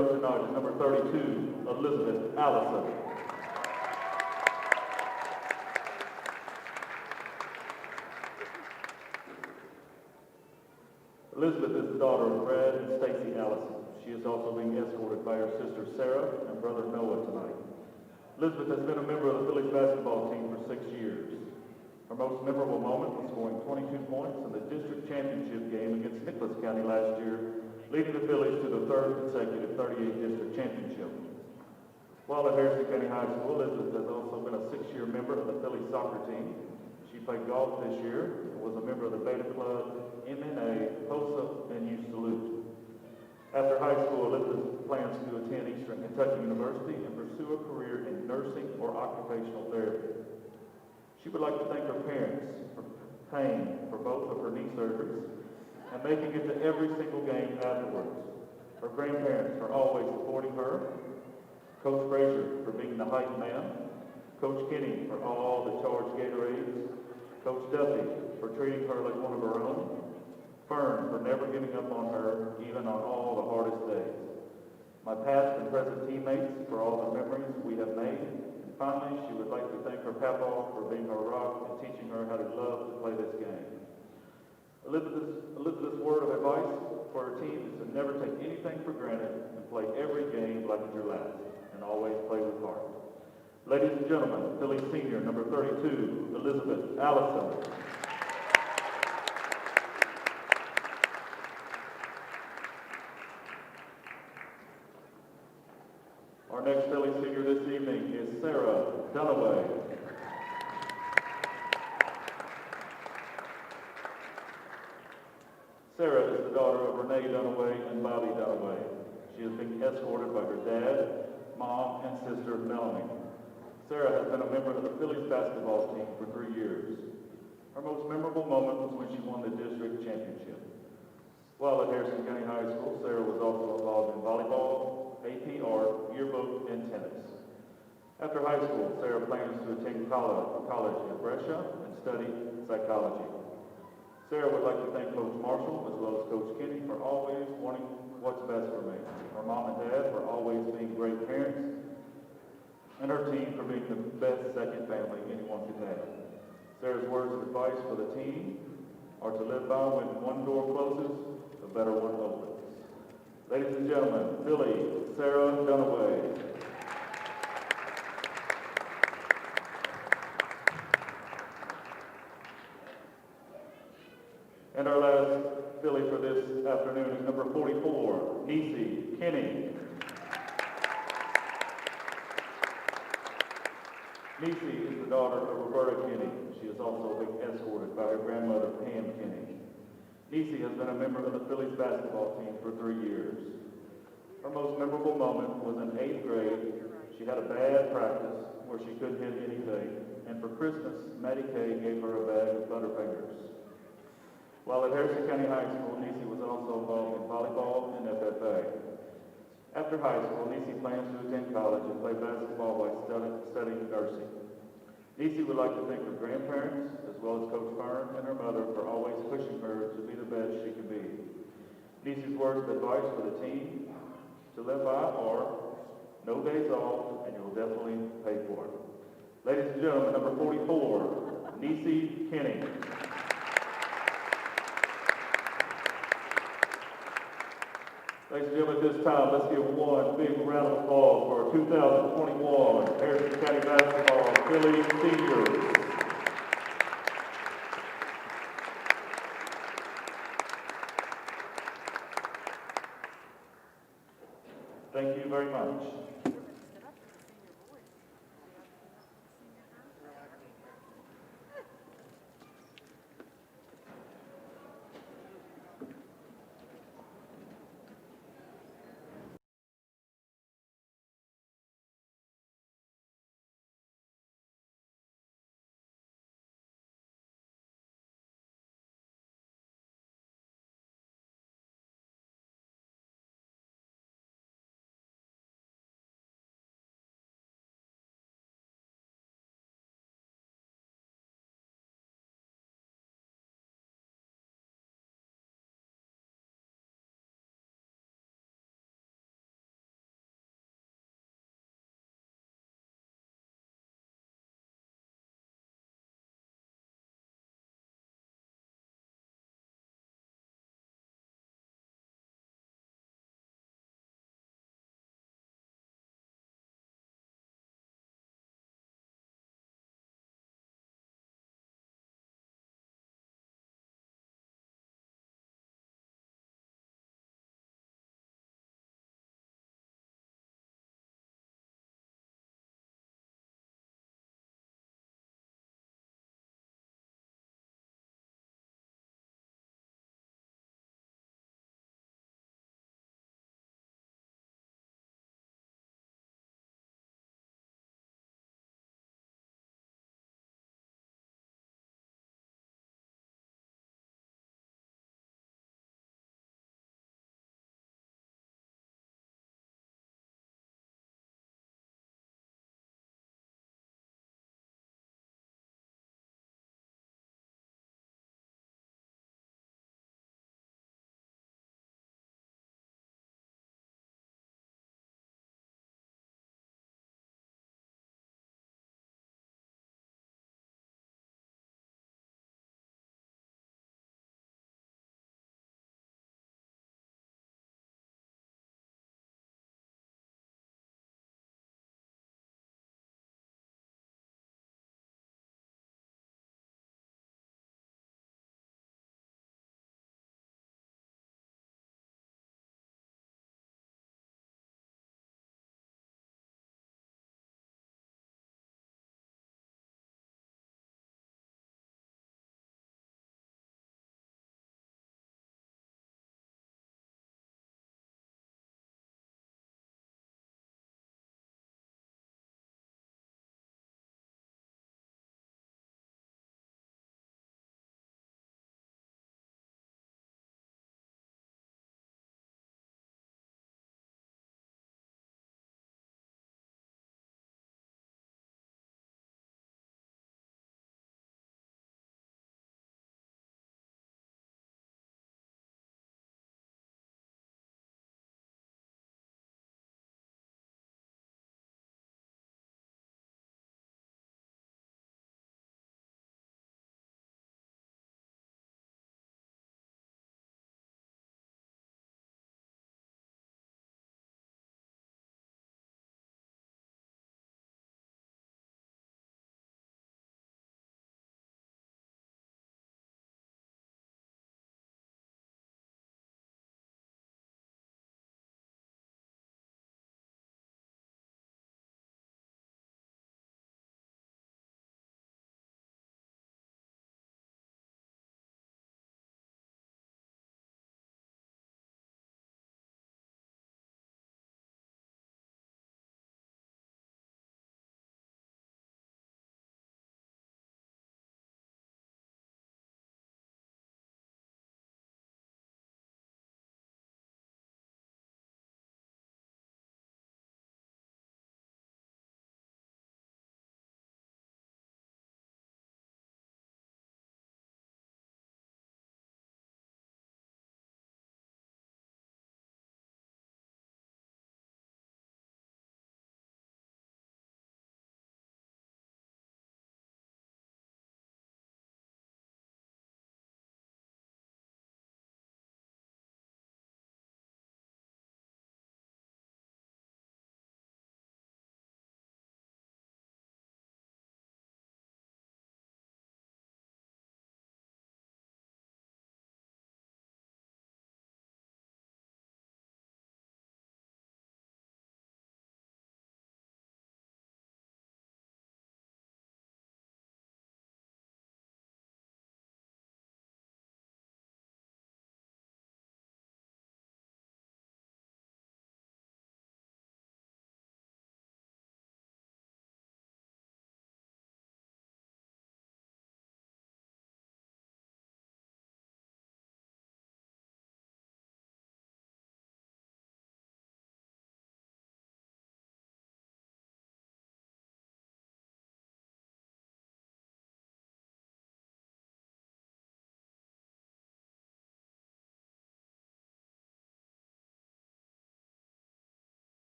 Tonight is number 32, Elizabeth Allison. Elizabeth is the daughter of Brad and Stacy Allison. She is also being escorted by her sister Sarah and brother Noah tonight. Elizabeth has been a member of the Phillies basketball team for 6 years. Her most memorable moment was scoring 22 points in the district championship game against Nicholas County last year, leading the Phillies to the third consecutive 38 district championship. While at Harrison County High School, Elizabeth has also been a 6-year member of the Phillies soccer team. She played golf this year and was a member of the Beta Club, MNA, POSA, and Youth Salute. After high school, Elizabeth plans to attend Eastern Kentucky University and pursue a career in nursing or occupational therapy. She would like to thank her parents for paying for both of her knee surgeries and making it to every single game afterwards. Her grandparents for always supporting her, Coach Frazier for being the hype man, Coach Kenny for all the charged Gatorades, Coach Duffy for treating her like one of her own, Fern for never giving up on her, even on all the hardest days. My past and present teammates for all the memories we have made. And finally, she would like to thank her papa for being her rock and teaching her how to love to play this game. Elizabeth's word of advice for her team is to never take anything for granted and play every game like it's your last, and always play with heart. Ladies and gentlemen, Phillies senior number 32, Elizabeth Allison. Our next Phillies senior this evening is Sarah Dunaway. Sarah is the daughter of Renee Dunaway and Bobby Dunaway. She is being escorted by her dad, mom, and sister Melanie. Sarah has been a member of the Phillies basketball team for 3 years. Her most memorable moment was when she won the district championship. While at Harrison County High School, Sarah was also involved in volleyball, AP art, yearbook, and tennis. After high school, Sarah plans to attend college at Brescia and study psychology. Sarah would like to thank Coach Marshall as well as Coach Kenny for always wanting what's best for me. Her mom and dad for always being great parents, and her team for being the best second family anyone could have. Sarah's words of advice for the team are to live by when one door closes, a better one opens. Ladies and gentlemen, Billy, Sarah Dunaway. And our last Philly for this afternoon is number 44, Niecy Kenny. Niecy is the daughter of Roberta Kenny. She is also being escorted by her grandmother, Pam Kenny. Niecy has been a member of the Phillies basketball team for 3 years. Her most memorable moment was in 8th grade. She had a bad practice where she couldn't hit anything, and for Christmas, Maddie Kay gave her a bag of Butterfingers. While at Harrison County High School, Niecy was also involved in volleyball and FFA. After high school, Niecy plans to attend college and play basketball while studying nursing. Niecy would like to thank her grandparents, as well as Coach Fern and her mother for always pushing her to be the best she can be. Niecy's words of advice for the team to live by are, no days off, and you'll definitely pay for it. Ladies and gentlemen, number 44, Niecy Kenny. Ladies and gentlemen, at this time, let's give one big round of applause for our 2021 Harrison County Basketball Phillies seniors. Thank you very much.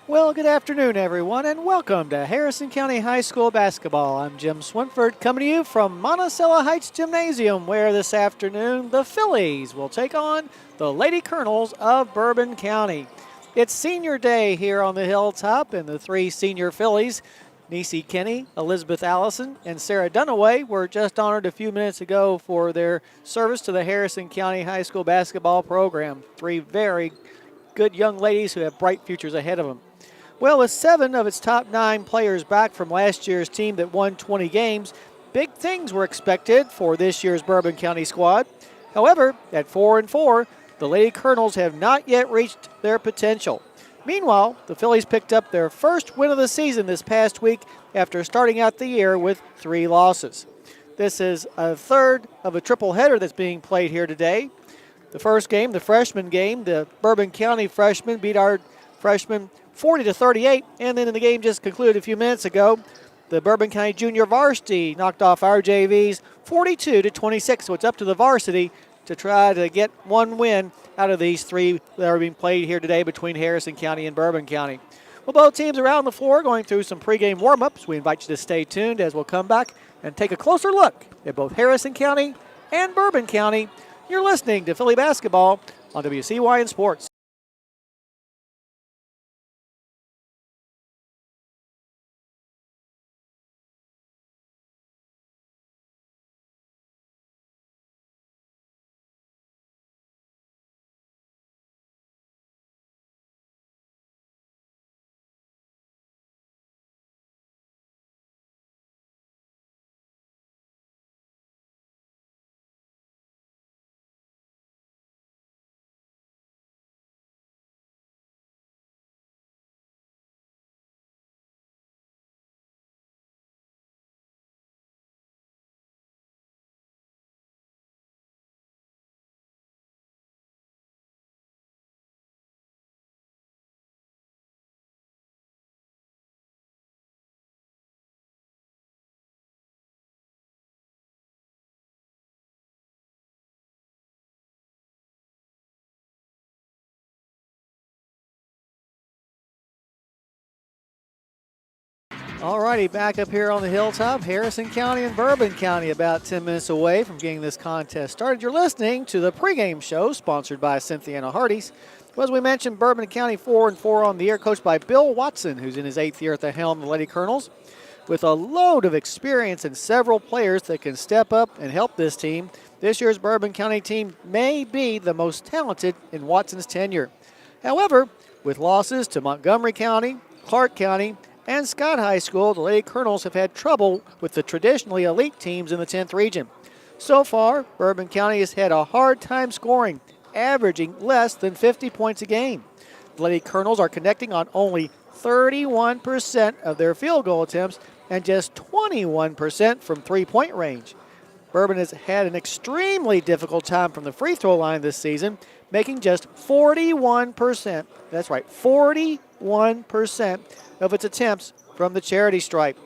Well, good afternoon, everyone, and welcome to Harrison County High School basketball. I'm Jim Swinford, coming to you from Monticello Heights Gymnasium, where this afternoon the Phillies will take on the Lady Colonels of Bourbon County. It's senior day here on the hilltop, and the three senior Phillies, Nisi Kenny, Elizabeth Allison, and Sarah Dunaway, were just honored a few minutes ago for their service to the Harrison County High School basketball program. Three very good young ladies who have bright futures ahead of them. Well, with 7 of its top 9 players back from last year's team that won 20 games, big things were expected for this year's Bourbon County squad. However, at 4-4, the Lady Colonels have not yet reached their potential. Meanwhile, the Phillies picked up their first win of the season this past week after starting out the year with 3 losses. This is a third of a triple header that's being played here today. The first game, the freshman game, the Bourbon County freshmen beat our freshmen 40-38, and then in the game just concluded a few minutes ago, the Bourbon County Junior Varsity knocked off our JVs 42-26. So it's up to the Varsity to try to get one win out of these 3 that are being played here today between Harrison County and Bourbon County. Well, both teams are out on the floor going through some pregame warm-ups. We invite you to stay tuned as we'll come back and take a closer look at both Harrison County and Bourbon County. You're listening to Philly Basketball on WCYN Sports. All righty, back up here on the hilltop, Harrison County and Bourbon County, about 10 minutes away from getting this contest started. You're listening to the pregame show sponsored by Cynthiana Hardee's. Well, as we mentioned, Bourbon County 4-4 on the year, coached by Bill Watson, who's in his 8th year at the helm of the Lady Colonels. With a load of experience and several players that can step up and help this team, this year's Bourbon County team may be the most talented in Watson's tenure. However, with losses to Montgomery County, Clark County, and Scott High School, the Lady Colonels have had trouble with the traditionally elite teams in the 10th region. So far, Bourbon County has had a hard time scoring, averaging less than 50 points a game. The Lady Colonels are connecting on only 31% of their field goal attempts and just 21% from three-point range. Bourbon has had an extremely difficult time from the free throw line this season, making just 41%, that's right, 41% of its attempts from the charity stripe.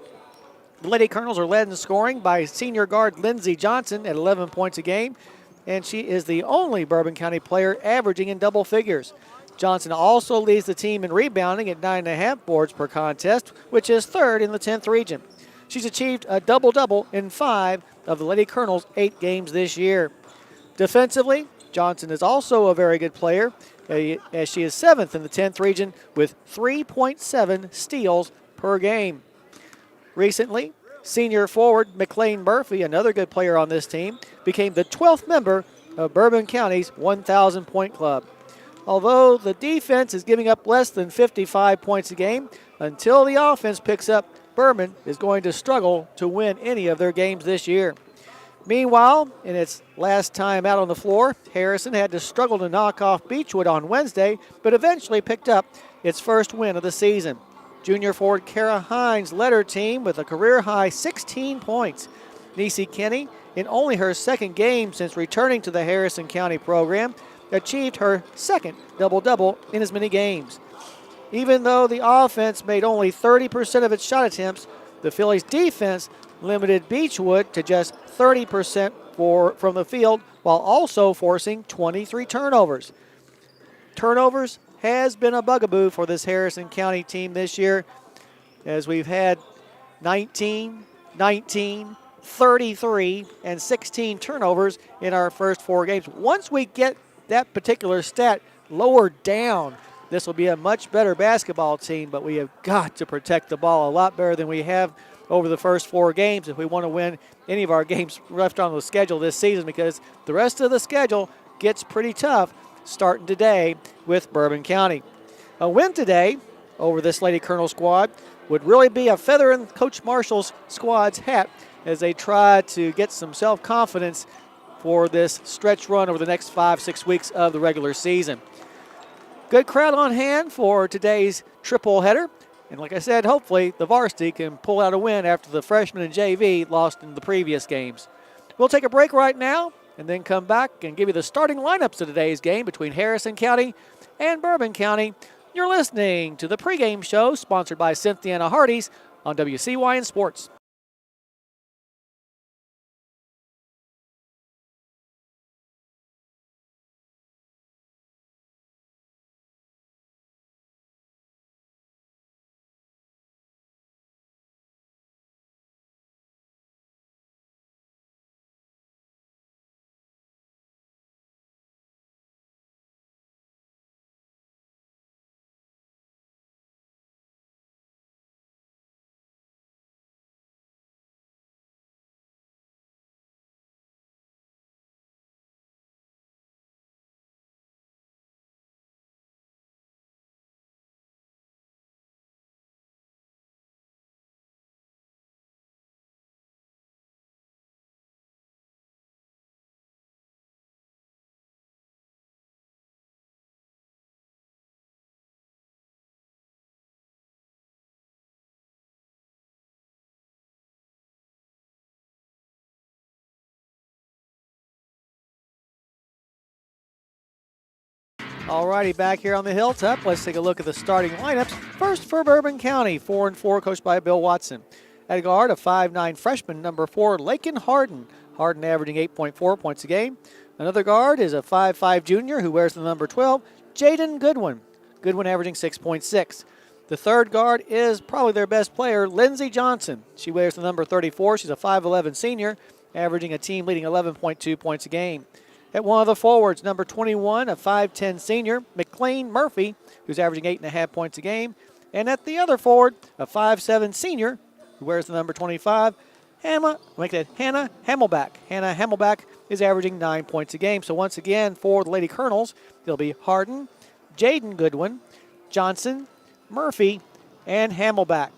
The Lady Colonels are led in scoring by senior guard Lindsey Johnson at 11 points a game, and she is the only Bourbon County player averaging in double figures. Johnson also leads the team in rebounding at 9.5 boards per contest, which is 3rd in the 10th region. She's achieved a double-double in 5 of the Lady Colonels' 8 games this year. Defensively, Johnson is also a very good player, as she is 7th in the 10th region with 3.7 steals per game. Recently, senior forward McLean Murphy, another good player on this team, became the 12th member of Bourbon County's 1,000-point club. Although the defense is giving up less than 55 points a game, until the offense picks up, Bourbon is going to struggle to win any of their games this year. Meanwhile, in its last time out on the floor, Harrison had to struggle to knock off Beechwood on Wednesday, but eventually picked up its first win of the season. Junior forward Kara Hines led her team with a career-high 16 points. Nisi Kenny, in only her 2nd game since returning to the Harrison County program, achieved her 2nd double-double in as many games. Even though the offense made only 30% of its shot attempts, the Phillies' defense limited Beechwood to just 30% from the field, while also forcing 23 turnovers. Turnovers has been a bugaboo for this Harrison County team this year, as we've had 19, 19, 33, and 16 turnovers in our first 4 games. Once we get that particular stat lowered down, this will be a much better basketball team, but we have got to protect the ball a lot better than we have over the first 4 games if we want to win any of our games left on the schedule this season, because the rest of the schedule gets pretty tough starting today with Bourbon County. A win today over this Lady Colonel squad would really be a feather in Coach Marshall's squad's hat as they try to get some self-confidence for this stretch run over the next 5-6 weeks of the regular season. Good crowd on hand for today's triple header. And like I said, hopefully the Varsity can pull out a win after the freshmen and JV lost in the previous games. We'll take a break right now and then come back and give you the starting lineups of today's game between Harrison County and Bourbon County. You're listening to the pregame show sponsored by Cynthia Hardy's on WCYN Sports. Alrighty, back here on the hilltop, let's take a look at the starting lineups. First for Bourbon County, 4-4, coached by Bill Watson. At guard, a 5'9 freshman, number 4, Lakin Harden. Harden averaging 8.4 points a game. Another guard is a 5'5 junior who wears the number 12, Jaden Goodwin. Goodwin averaging 6.6. The third guard is probably their best player, Lindsey Johnson. She wears the number 34. She's a 5'11 senior, averaging a team-leading 11.2 points a game. At one of the forwards, number 21, a 5'10 senior, McLean Murphy, who's averaging 8.5 points a game. And at the other forward, a 5'7 senior, who wears the number 25, Hannah Hammelback. Hannah Hammelback is averaging 9 points a game. So once again, for the Lady Colonels, they'll be Harden, Jaden Goodwin, Johnson, Murphy, and Hammelback.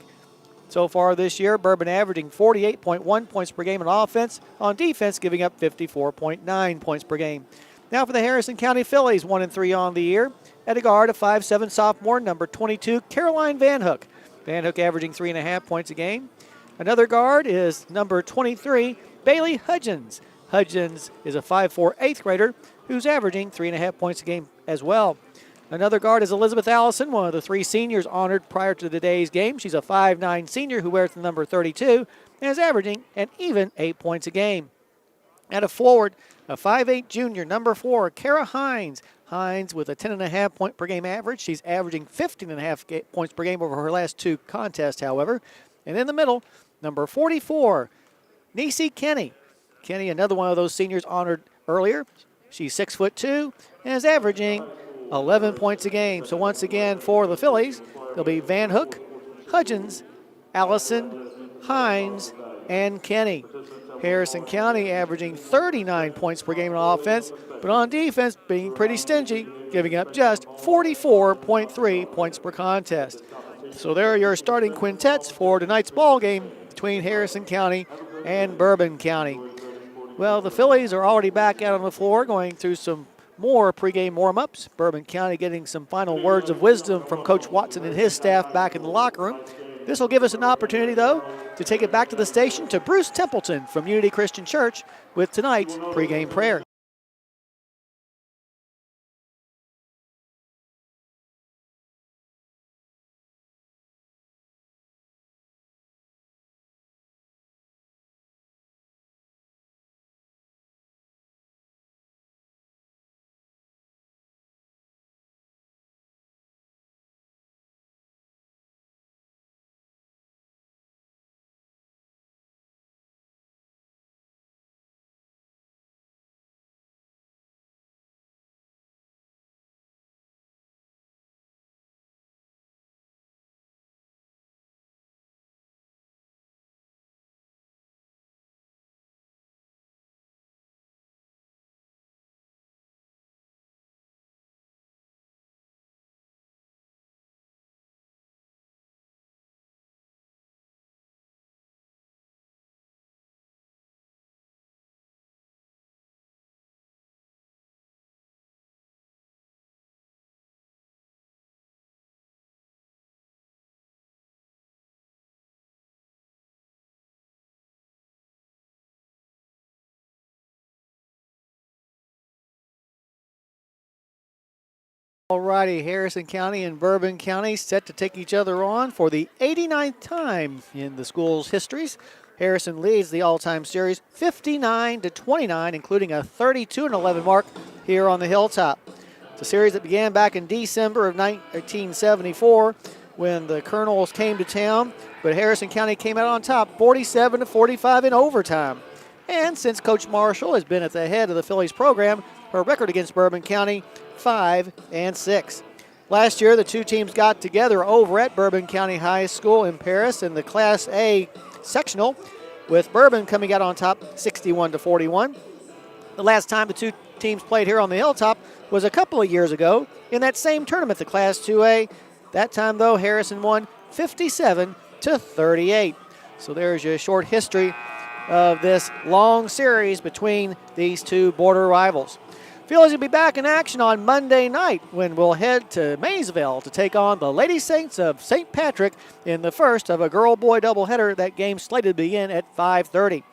So far this year, Bourbon averaging 48.1 points per game on offense. On defense, giving up 54.9 points per game. Now for the Harrison County Phillies, 1-3 on the year. At a guard, a 5'7 sophomore, number 22, Caroline Van Hook. Van Hook averaging 3.5 points a game. Another guard is number 23, Bailey Hudgens. Hudgens is a 5'4 eighth grader who's averaging 3.5 points a game as well. Another guard is Elizabeth Allison, one of the 3 seniors honored prior to today's game. She's a 5'9 senior who wears the number 32 and is averaging an even 8 points a game. At a forward, a 5'8 junior, number 4, Kara Hines. Hines with a 10.5 point per game average. She's averaging 15.5 points per game over her last 2 contests, however. And in the middle, number 44, Niecy Kenny. Kenny, another one of those seniors honored earlier. She's 6'2" and is averaging 11 points a game. So once again for the Phillies, there'll be Van Hook, Hudgens, Allison, Hines, and Kenny. Harrison County averaging 39 points per game on offense, but on defense being pretty stingy, giving up just 44.3 points per contest. So there are your starting quintets for tonight's ball game between Harrison County and Bourbon County. Well, the Phillies are already back out on the floor going through some more pregame warm-ups. Bourbon County getting some final words of wisdom from Coach Watson and his staff back in the locker room. This will give us an opportunity, though, to take it back to the station to Bruce Templeton from Unity Christian Church with tonight's pregame prayer. Alrighty, Harrison County and Bourbon County set to take each other on for the 89th time in the school's histories. Harrison leads the all-time series 59-29, including a 32-11 mark here on the Hilltop. It's a series that began back in December of 1974 when the Colonels came to town, but Harrison County came out on top 47-45 in overtime. And since Coach Marshall has been at the head of the Phillies program, her record against Bourbon County, 5-6. Last year, the two teams got together over at Bourbon County High School in Paris in the Class A sectional, with Bourbon coming out on top 61-41. The last time the two teams played here on the Hilltop was a couple of years ago in that same tournament, the Class 2A. That time, though, Harrison won 57-38. So there's your short history of this long series between these two border rivals. Phillies will be back in action on Monday night when we'll head to Maysville to take on the Lady Saints of St. Patrick in the first of a girl-boy doubleheader. That game slated to begin at 5:30.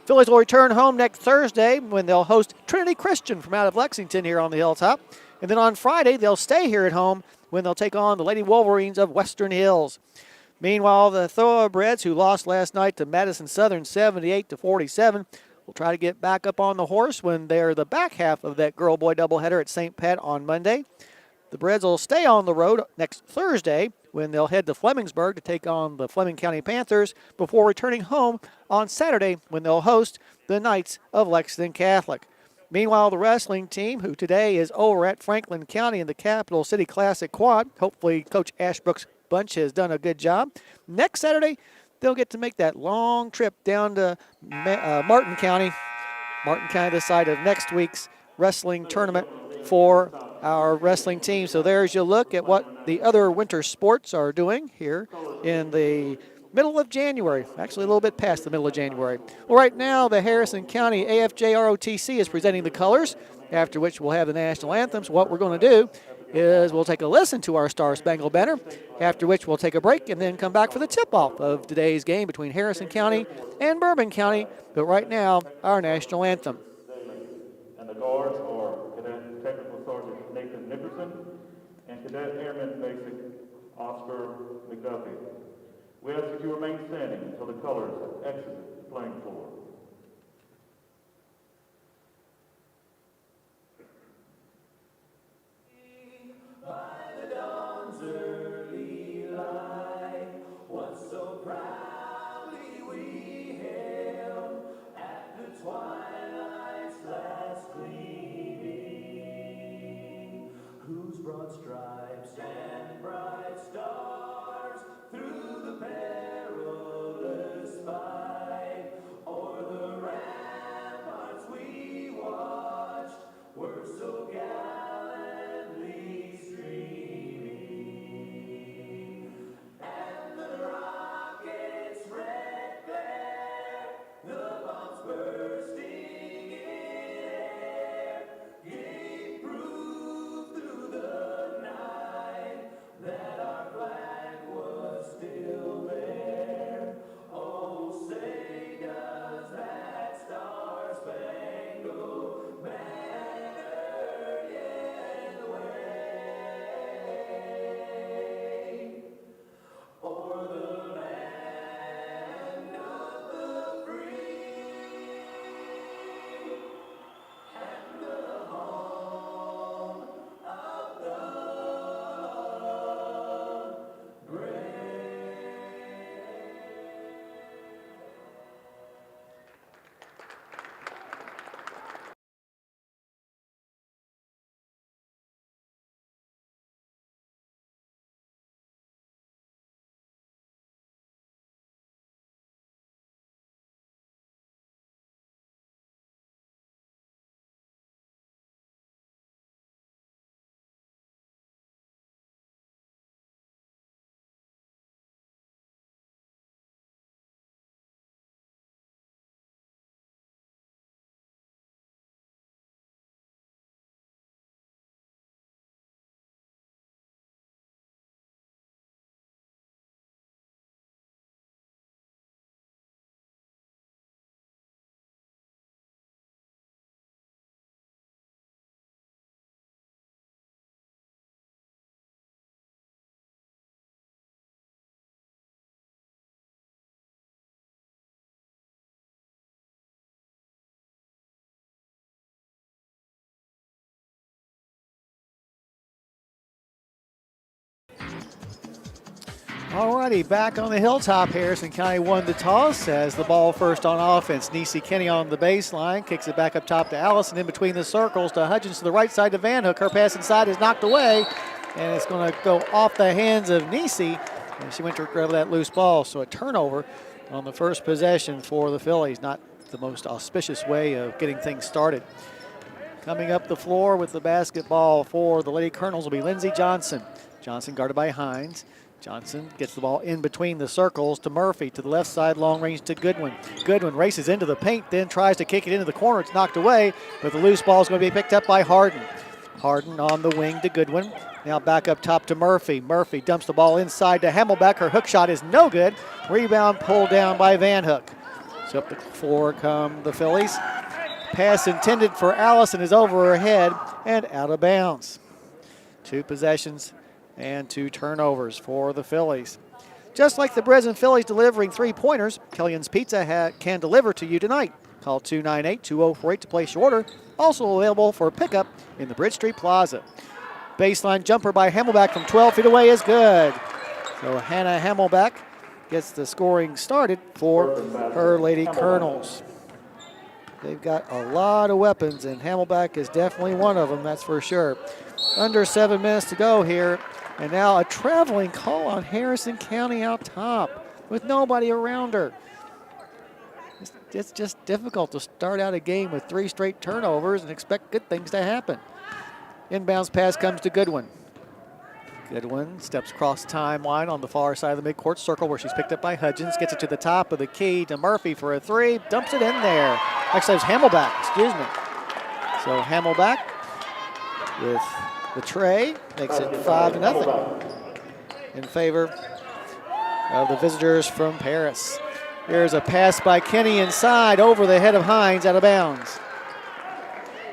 Phillies will return home next Thursday when they'll host Trinity Christian from out of Lexington here on the Hilltop. And then on Friday, they'll stay here at home when they'll take on the Lady Wolverines of Western Hills. Meanwhile, the Thoroughbreds, who lost last night to Madison Southern 78-47, will try to get back up on the horse when they're the back half of that girl-boy doubleheader at St. Pat on Monday. The Breds will stay on the road next Thursday when they'll head to Flemingsburg to take on the Fleming County Panthers before returning home on Saturday when they'll host the Knights of Lexington Catholic. Meanwhile, the wrestling team, who today is over at Franklin County in the Capital City Classic Quad, hopefully Coach Ashbrook's bunch has done a good job. Next Saturday, they'll get to make that long trip down to Martin County, the site of next week's wrestling tournament for our wrestling team. So there's your look at what the other winter sports are doing here in the middle of January, actually a little bit past the middle of January. Well, right now, the Harrison County AFJ-ROTC is presenting the colors, after which we'll have the national anthems. What we're going to do is we'll take a listen to our Star Spangled Banner, after which we'll take a break and then come back for the tip-off of today's game between Harrison County and Bourbon County. But right now, our national anthem. And the guards are Cadet Technical Sergeant Nathan Nickerson and Cadet Airman Basic Oscar McDuffie. We ask that you remain standing until the colors exit the playing floor. By the dawn's early light, what so proudly we hailed at the twilight's last gleaming, whose broad stripes and bright stars through the perilous fight o'er Alrighty, back on the hilltop. Harrison County won the toss as the ball first on offense. Nisi Kenny on the baseline, kicks it back up top to Allison in between the circles to Hudgens to the right side to Van Hook. Her pass inside is knocked away, and it's going to go off the hands of Nisi. And she went to grab that loose ball, so a turnover on the first possession for the Phillies. Not the most auspicious way of getting things started. Coming up the floor with the basketball for the Lady Colonels will be Lindsey Johnson. Johnson guarded by Hines. Johnson gets the ball in between the circles to Murphy, to the left side, long range to Goodwin. Goodwin races into the paint, then tries to kick it into the corner. It's knocked away, but the loose ball is going to be picked up by Harden. Harden on the wing to Goodwin. Now back up top to Murphy. Murphy dumps the ball inside to Hammelbeck. Her hook shot is no good. Rebound pulled down by Van Hook. So up the floor come the Phillies. Pass intended for Allison is over her head and out of bounds. 2 possessions and 2 turnovers for the Phillies. Just like the Breslin Phillies delivering 3-pointers, Kellyan's Pizza can deliver to you tonight. Call 298-2048 to place your order. Also available for pickup in the Bridge Street Plaza. Baseline jumper by Hammelbeck from 12 feet away is good. So Hannah Hammelbeck gets the scoring started for her Lady Colonels. They've got a lot of weapons, and Hammelbeck is definitely one of them, that's for sure. Under 7 minutes to go here. And now a traveling call on Harrison County out top with nobody around her. It's just difficult to start out a game with 3 straight turnovers and expect good things to happen. Inbounds pass comes to Goodwin. Goodwin steps across the timeline on the far side of the midcourt circle where she's picked up by Hudgens. Gets it to the top of the key to Murphy for a 3. Dumps it in there. Actually, it's Hammelbeck, excuse me. So Hammelbeck with the tray makes it 5-0 in favor of the visitors from Paris. Here's a pass by Kenny inside over the head of Hines, out of bounds.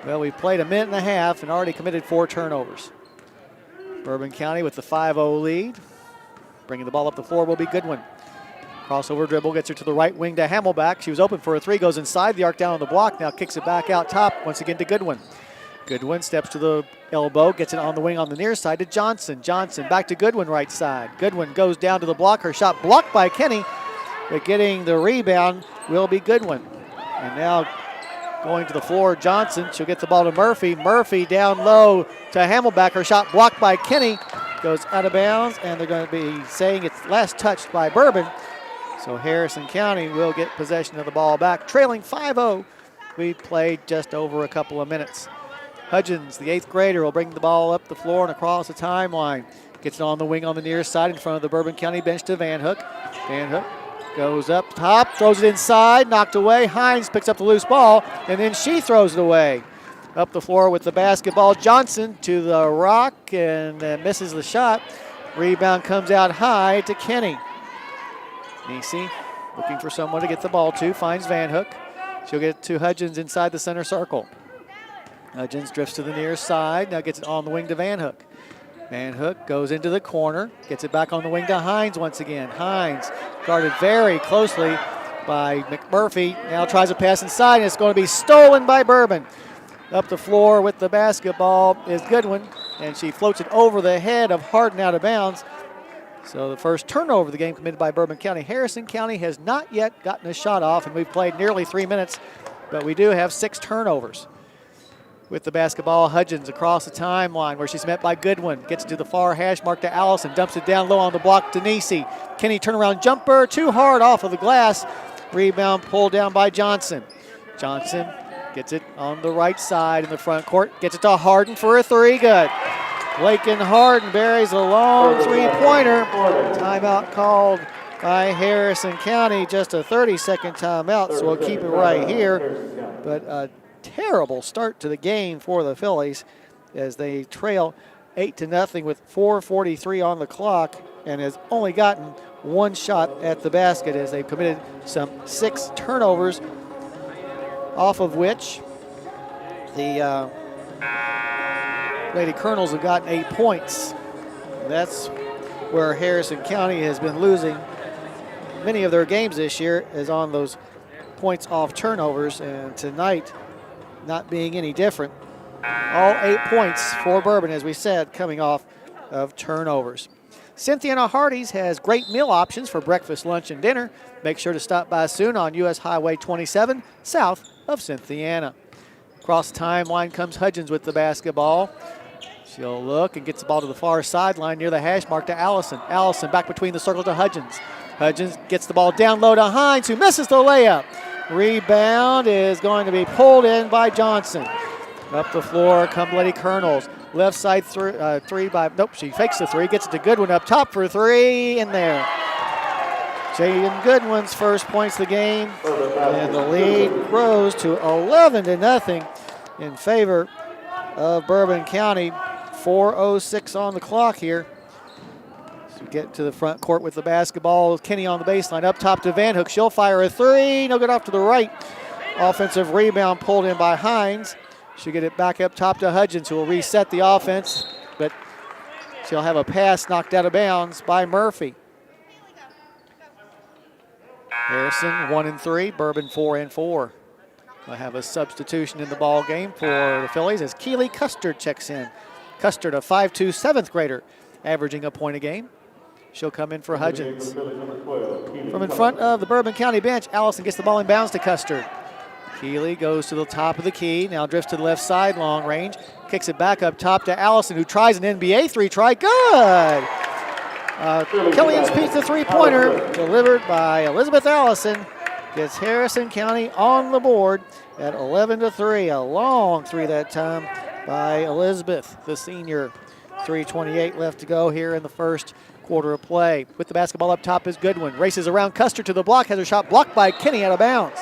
Well, we've played a minute and a half and already committed 4 turnovers. Bourbon County with the 5-0 lead. Bringing the ball up the floor will be Goodwin. Crossover dribble gets her to the right wing to Hammelbeck. She was open for a 3, goes inside the arc down on the block. Now kicks it back out top once again to Goodwin. Goodwin steps to the elbow, gets it on the wing on the near side to Johnson. Johnson back to Goodwin right side. Goodwin goes down to the block. Her shot blocked by Kenny, but getting the rebound will be Goodwin. And now going to the floor, Johnson. She'll get the ball to Murphy. Murphy down low to Hammelbeck. Her shot blocked by Kenny. Goes out of bounds, and they're going to be saying it's last touched by Bourbon. So Harrison County will get possession of the ball back. Trailing 5-0. We played just over a couple of minutes. Hudgens, the 8th grader, will bring the ball up the floor and across the timeline. Gets it on the wing on the near side in front of the Bourbon County bench to Van Hook. Van Hook goes up top, throws it inside, knocked away. Hines picks up the loose ball, and then she throws it away. Up the floor with the basketball, Johnson to the rock and misses the shot. Rebound comes out high to Kenny. Nisi looking for someone to get the ball to, finds Van Hook. She'll get it to Hudgens inside the center circle. Hudgens drifts to the near side, now gets it on the wing to Van Hook. Van Hook goes into the corner, gets it back on the wing to Hines once again. Hines guarded very closely by McMurphy. Now tries a pass inside, and it's going to be stolen by Bourbon. Up the floor with the basketball is Goodwin, and she floats it over the head of Harden out of bounds. So the first turnover of the game committed by Bourbon County. Harrison County has not yet gotten a shot off, and we've played nearly 3 minutes, but we do have 6 turnovers. With the basketball, Hudgens across the timeline where she's met by Goodwin. Gets it to the far hash mark to Allison. Dumps it down low on the block to Nisi. Kenny turnaround jumper, too hard off of the glass. Rebound pulled down by Johnson. Johnson gets it on the right side in the front court. Gets it to Harden for a 3, good. Lakin Harden buries a long 3-pointer. Timeout called by Harrison County. Just a 30-second timeout, so we'll keep it right here. But a terrible start to the game for the Phillies as they trail 8-0 with 4:43 on the clock and has only gotten 1 shot at the basket as they've committed some 6 turnovers, off of which the Lady Colonels have gotten 8 points. That's where Harrison County has been losing many of their games this year, is on those points off turnovers, and tonight not being any different. All 8 points for Bourbon, as we said, coming off of turnovers. Cynthia Hardee's has great meal options for breakfast, lunch, and dinner. Make sure to stop by soon on U.S. Highway 27, south of Cynthiana. Across the timeline comes Hudgens with the basketball. She'll look and gets the ball to the far sideline near the hash mark to Allison. Allison back between the circle to Hudgens. Hudgens gets the ball down low to Hines, who misses the layup. Rebound is going to be pulled in by Johnson. Up the floor come Lady Colonels. Left side three by, nope, she fakes the three, gets it to Goodwin up top for three, in there. Jaden Goodwin's first points of the game, and the lead grows to 11-0 in favor of Bourbon County. 4:06 on the clock here. So we get to the front court with the basketball. Kenny on the baseline, up top to Van Hook. She'll fire a three, no good off to the right. Offensive rebound pulled in by Hines. She'll get it back up top to Hudgens, who will reset the offense, but she'll have a pass knocked out of bounds by Murphy. Harrison 1 and 3, Bourbon 4 and 4. We'll have a substitution in the ball game for the Phillies as Keely Custard checks in. Custard, a 5'2", 7th grader, averaging a point a game. She'll come in for Hudgens. From in front of the Bourbon County bench, Allison gets the ball in bounds to Custard. Keeley goes to the top of the key, now drifts to the left side, long range. Kicks it back up top to Allison, who tries an NBA three try. Good! Killian's pizza three-pointer, delivered by Elizabeth Allison, gets Harrison County on the board at 11-3. A long three that time by Elizabeth, the senior. 3:28 left to go here in the first quarter of play. With the basketball up top is Goodwin. Races around Custer to the block, has her shot blocked by Kenny out of bounds.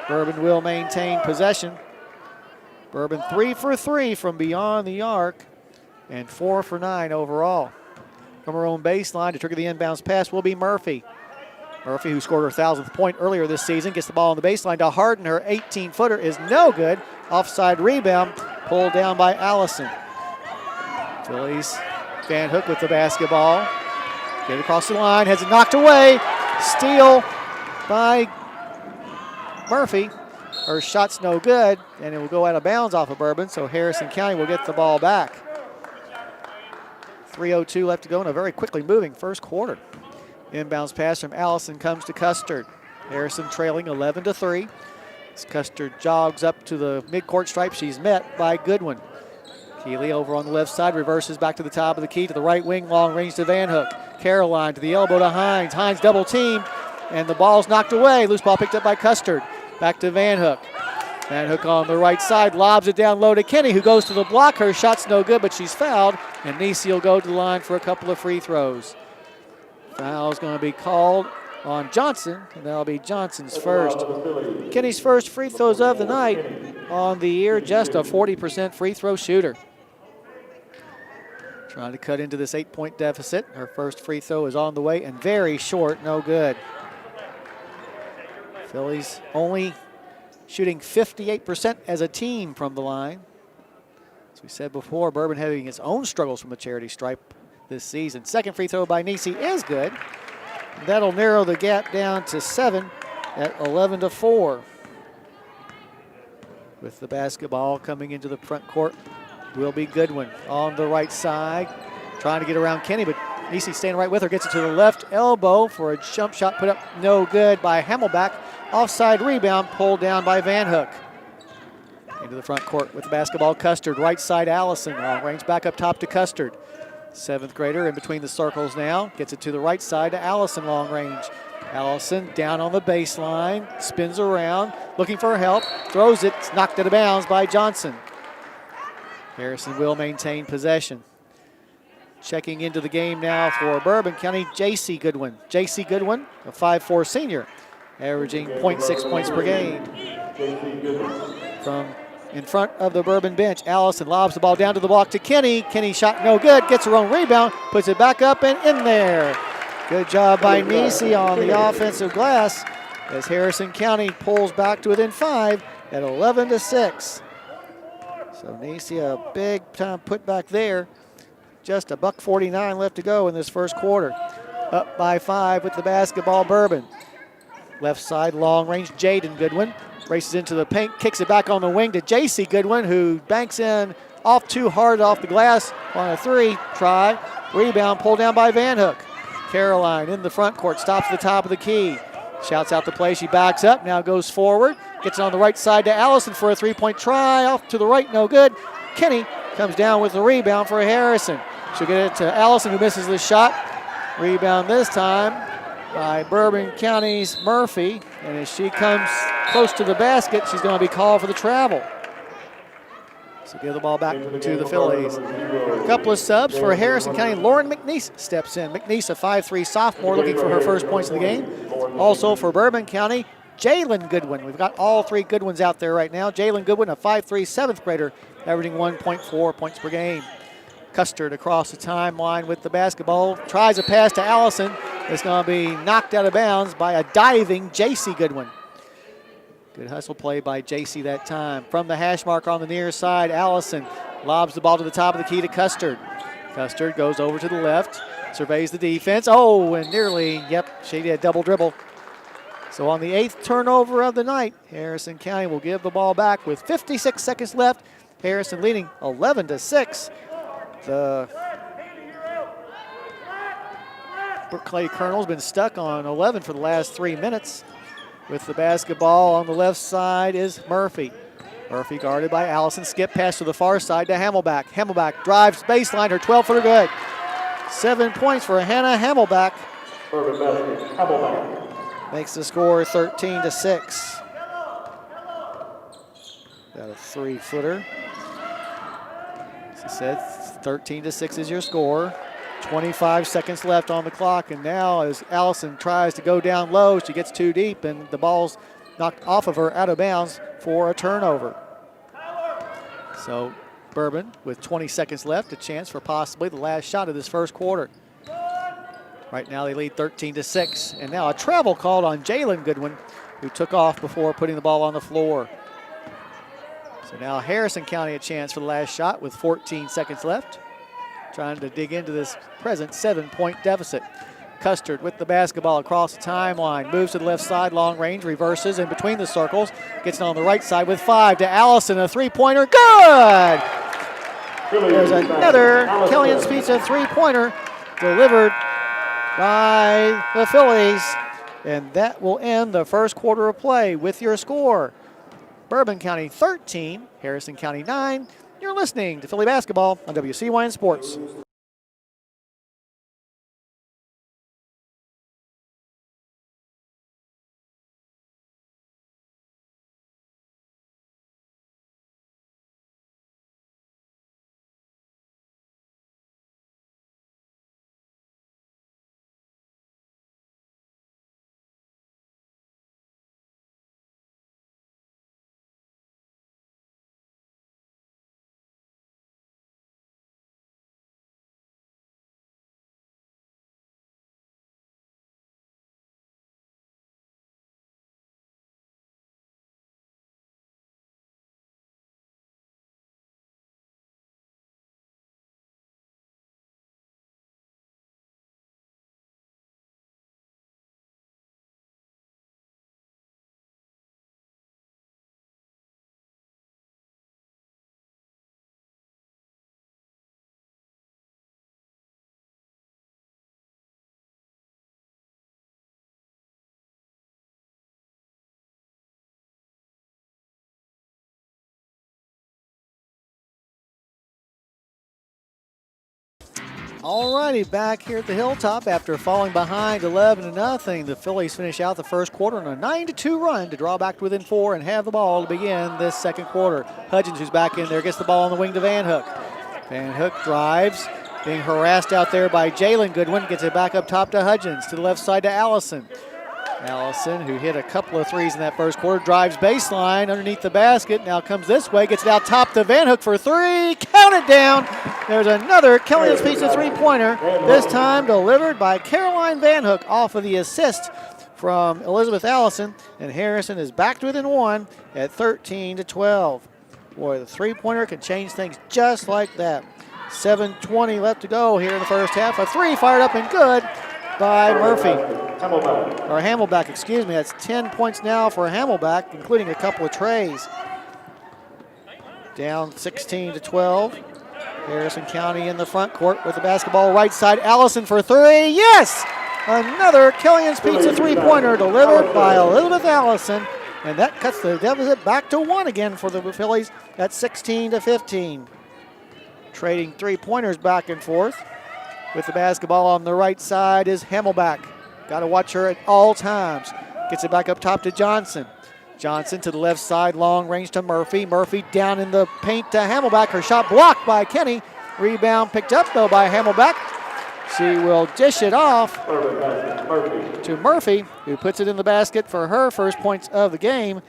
Bourbon will maintain possession. Bourbon 3 for 3 from beyond the arc and 4 for 9 overall. From her own baseline to trigger the inbounds pass will be Murphy. Murphy, who scored her 1,000th point earlier this season, gets the ball on the baseline to Harden. Her 18-footer is no good. Offside rebound pulled down by Allison. Phillies, Van Hook with the basketball. Get it across the line, has it knocked away. Steal by Murphy. Her shot's no good, and it will go out of bounds off of Bourbon, so Harrison County will get the ball back. 3:02 left to go in a very quickly moving first quarter. Inbounds pass from Allison comes to Custard. Harrison trailing 11-3. As Custard jogs up to the midcourt stripe, she's met by Goodwin. Keeley over on the left side, reverses back to the top of the key to the right wing, long range to Van Hook. Caroline to the elbow to Hines. Hines double teamed, and the ball's knocked away. Loose ball picked up by Custard. Back to Van Hook. Van Hook on the right side, lobs it down low to Kenny, who goes to the block. Her shot's no good, but she's fouled, and Nisi will go to the line for a couple of free throws. Foul's going to be called on Johnson, and that'll be Johnson's first. Kenny's first free throws of the night on the year, just a 40% free throw shooter. Trying to cut into this 8-point deficit. Her first free throw is on the way and very short, no good. Phillies only shooting 58% as a team from the line. As we said before, Bourbon having its own struggles from the charity stripe this season. Second free throw by Nisi is good. That'll narrow the gap down to 7 at 11-4. With the basketball coming into the front court will be Goodwin on the right side, trying to get around Kenny, but Nisi staying right with her, gets it to the left elbow for a jump shot put up no good by Hamelback. Offside rebound pulled down by Van Hook. Into the front court with the basketball, Custard. Right side, Allison. Long range back up top to Custard. 7th grader in between the circles now. Gets it to the right side to Allison, long range. Allison down on the baseline, spins around, looking for help, throws it, it's knocked out of bounds by Johnson. Harrison will maintain possession. Checking into the game now for Bourbon County, J.C. Goodwin. J.C. Goodwin, a 5'4" senior, averaging 0.6 points per game. From in front of the Bourbon bench, Allison lobs the ball down to the block to Kenny. Kenny shot no good, gets her own rebound, puts it back up and in there. Good job by Nisi on the offensive glass as Harrison County pulls back to within 5 at 11-6. So Nisi, a big time put back there. Just a $1:49 left to go in this first quarter. Up by 5 with the basketball, Bourbon. Left side, long range, Jaden Goodwin. Races into the paint, kicks it back on the wing to J.C. Goodwin, who banks in off too hard off the glass on a 3 try. Rebound pulled down by Van Hook. Caroline in the front court, stops at the top of the key. Shouts out the play, she backs up, now goes forward. Gets it on the right side to Allison for a three-point try. Off to the right, no good. Kenny comes down with the rebound for Harrison. She'll get it to Allison, who misses the shot. Rebound this time by Bourbon County's Murphy. And as she comes close to the basket, she's going to be called for the travel. So give the ball back to the Phillies. A couple of subs for Harrison County. Lauren McNeese steps in. McNeese, a 5'3" sophomore, looking for her first points of the game. Also for Bourbon County, Jalen Goodwin. We've got all three Goodwins out there right now. Jalen Goodwin, a 5'3", 7th grader, averaging 1.4 points per game. Custard across the timeline with the basketball. Tries a pass to Allison. It's going to be knocked out of bounds by a diving J.C. Goodwin. Good hustle play by J.C. that time. From the hash mark on the near side, Allison lobs the ball to the top of the key to Custard. Custard goes over to the left, surveys the defense. Oh, and nearly, she did double dribble. So on the 8th turnover of the night, Harrison County will give the ball back with 56 seconds left. Harrison leading 11-6. The Clay Colonel's been stuck on 11 for the last 3 minutes. With the basketball on the left side is Murphy. Murphy guarded by Allison. Skip pass to the far side to Hamelback. Hamelback drives baseline, her 12-footer good. 7 points for Hannah Hamelback. Makes the score 13-6. Got a 3-footer. As I said, 13-6 is your score. 25 seconds left on the clock, and now as Allison tries to go down low, she gets too deep, and the ball's knocked off of her out of bounds for a turnover. So Bourbon, with 20 seconds left, a chance for possibly the last shot of this first quarter. Right now they lead 13-6, and now a travel called on Jalen Goodwin, who took off before putting the ball on the floor. So now Harrison County a chance for the last shot with 14 seconds left. Trying to dig into this present 7-point deficit. Custard with the basketball across the timeline. Moves to the left side, long range, reverses in between the circles. Gets it on the right side with 5 to Allison, a three-pointer. Good! There's another Kellyan's Pizza three-pointer delivered by the Phillies. And that will end the first quarter of play with your score. Bourbon County 13, Harrison County 9. You're listening to Philly Basketball on WCYN Sports. All righty, back here at the Hilltop after falling behind 11-0. The Phillies finish out the first quarter on a 9-2 run to draw back to within 4 and have the ball to begin this second quarter. Hudgens, who's back in there, gets the ball on the wing to Van Hook. Van Hook drives, being harassed out there by Jalen Goodwin, gets it back up top to Hudgens, to the left side to Allison. Allison, who hit a couple of threes in that first quarter, drives baseline underneath the basket. Now comes this way, gets it out top to Van Hook for 3. Count it down. There's another Kellyan's Pizza three-pointer, this time delivered by Caroline Van Hook off of the assist from Elizabeth Allison. And Harrison is back to within 1 at 13-12. Boy, the three-pointer can change things just like that. 7:20 left to go here in the first half. A 3 fired up and good by Murphy. Or Hamelback, excuse me. That's 10 points now for Hamelback, including a couple of trays. Down 16-12. Harrison County in the front court with the basketball right side. Allison for three. Yes! Another Killian's Pizza three-pointer delivered by Elizabeth Allison. And that cuts the deficit back to 1 again for the Phillies at 16-15. Trading three-pointers back and forth. With the basketball on the right side is Hamelback. Got to watch her at all times. Gets it back up top to Johnson. Johnson to the left side, long range to Murphy. Murphy down in the paint to Hamelback. Her shot blocked by Kenny. Rebound picked up, though, by Hamelback. She will dish it off to Murphy, who puts it in the basket for her first points of the game.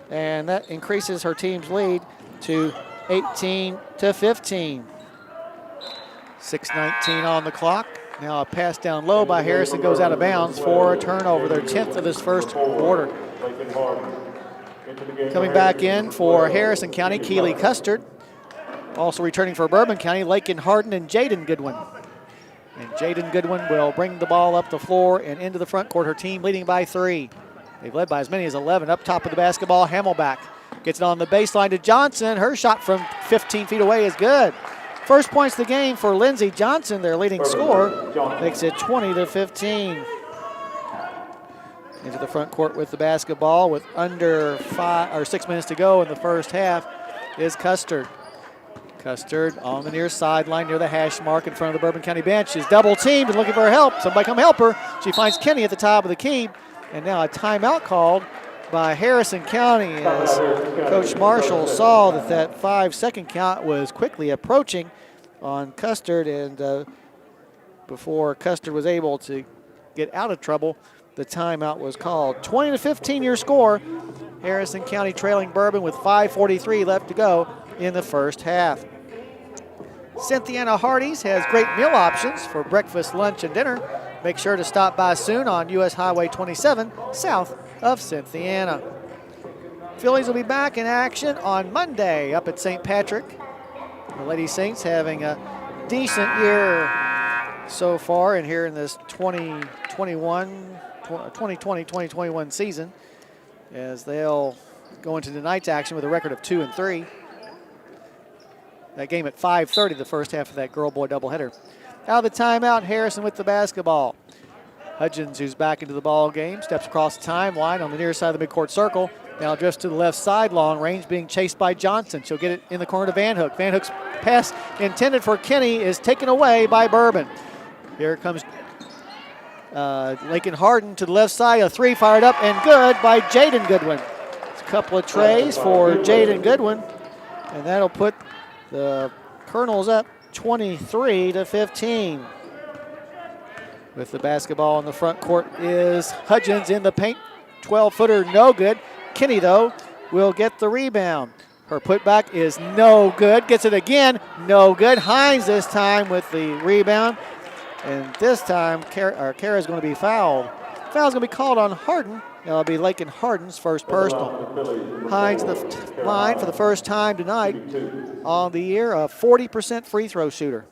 And that increases her team's lead to 18-15. 6:19 on the clock. Now a pass down low by Harrison goes out of bounds for a turnover, their 10th of this first quarter. Coming back in for Harrison County, Keely Custard. Also returning for Bourbon County, Lakin Harden and Jaden Goodwin. And Jaden Goodwin will bring the ball up the floor and into the front court. Her team leading by 3. They've led by as many as 11. Up top of the basketball, Hamelback gets it on the baseline to Johnson. Her shot from 15 feet away is good. First points of the game for Lindsey Johnson, their leading scorer, makes it 20-15. Into the front court with the basketball with under 6 minutes to go in the first half is Custard. Custard on the near sideline near the hash mark in front of the Bourbon County bench is double teamed and looking for help. Somebody come help her. She finds Kenny at the top of the key. And now a timeout called by Harrison County as Coach Marshall saw that 5-second count was quickly approaching on Custard. And before Custard was able to get out of trouble, the timeout was called. 20-15 your score. Harrison County trailing Bourbon with 5:43 left to go in the first half. Cynthiana Hardee's has great meal options for breakfast, lunch, and dinner. Make sure to stop by soon on US Highway 27, south of Cynthiana. Phillies will be back in action on Monday up at St. Patrick. The Lady Saints having a decent year so far in here in this 2020-2021 season, as they'll go into tonight's action with a record of 2-3. That game at 5:30, the first half of that girl-boy doubleheader. Out of the timeout, Harrison with the basketball. Hudgens, who's back into the ball game, steps across the timeline on the near side of the midcourt circle. Now drifts to the left side, long range, being chased by Johnson. She'll get it in the corner to Van Hook. Van Hook's pass intended for Kenny is taken away by Bourbon. Here comes Lakin Harden to the left side. A three fired up and good by Jaden Goodwin. It's a couple of trays for Jaden Goodwin, and that'll put the Colonels up 23-15. With the basketball in the front court is Hudgens in the paint. 12-footer, no good. Kenny, though, will get the rebound. Her putback is no good. Gets it again, no good. Hines this time with the rebound. And this time, Kara is going to be fouled. Foul's going to be called on Harden. It'll be Lakin Harden's first personal. Hines the line for the first time tonight on the year, a 40% free throw shooter.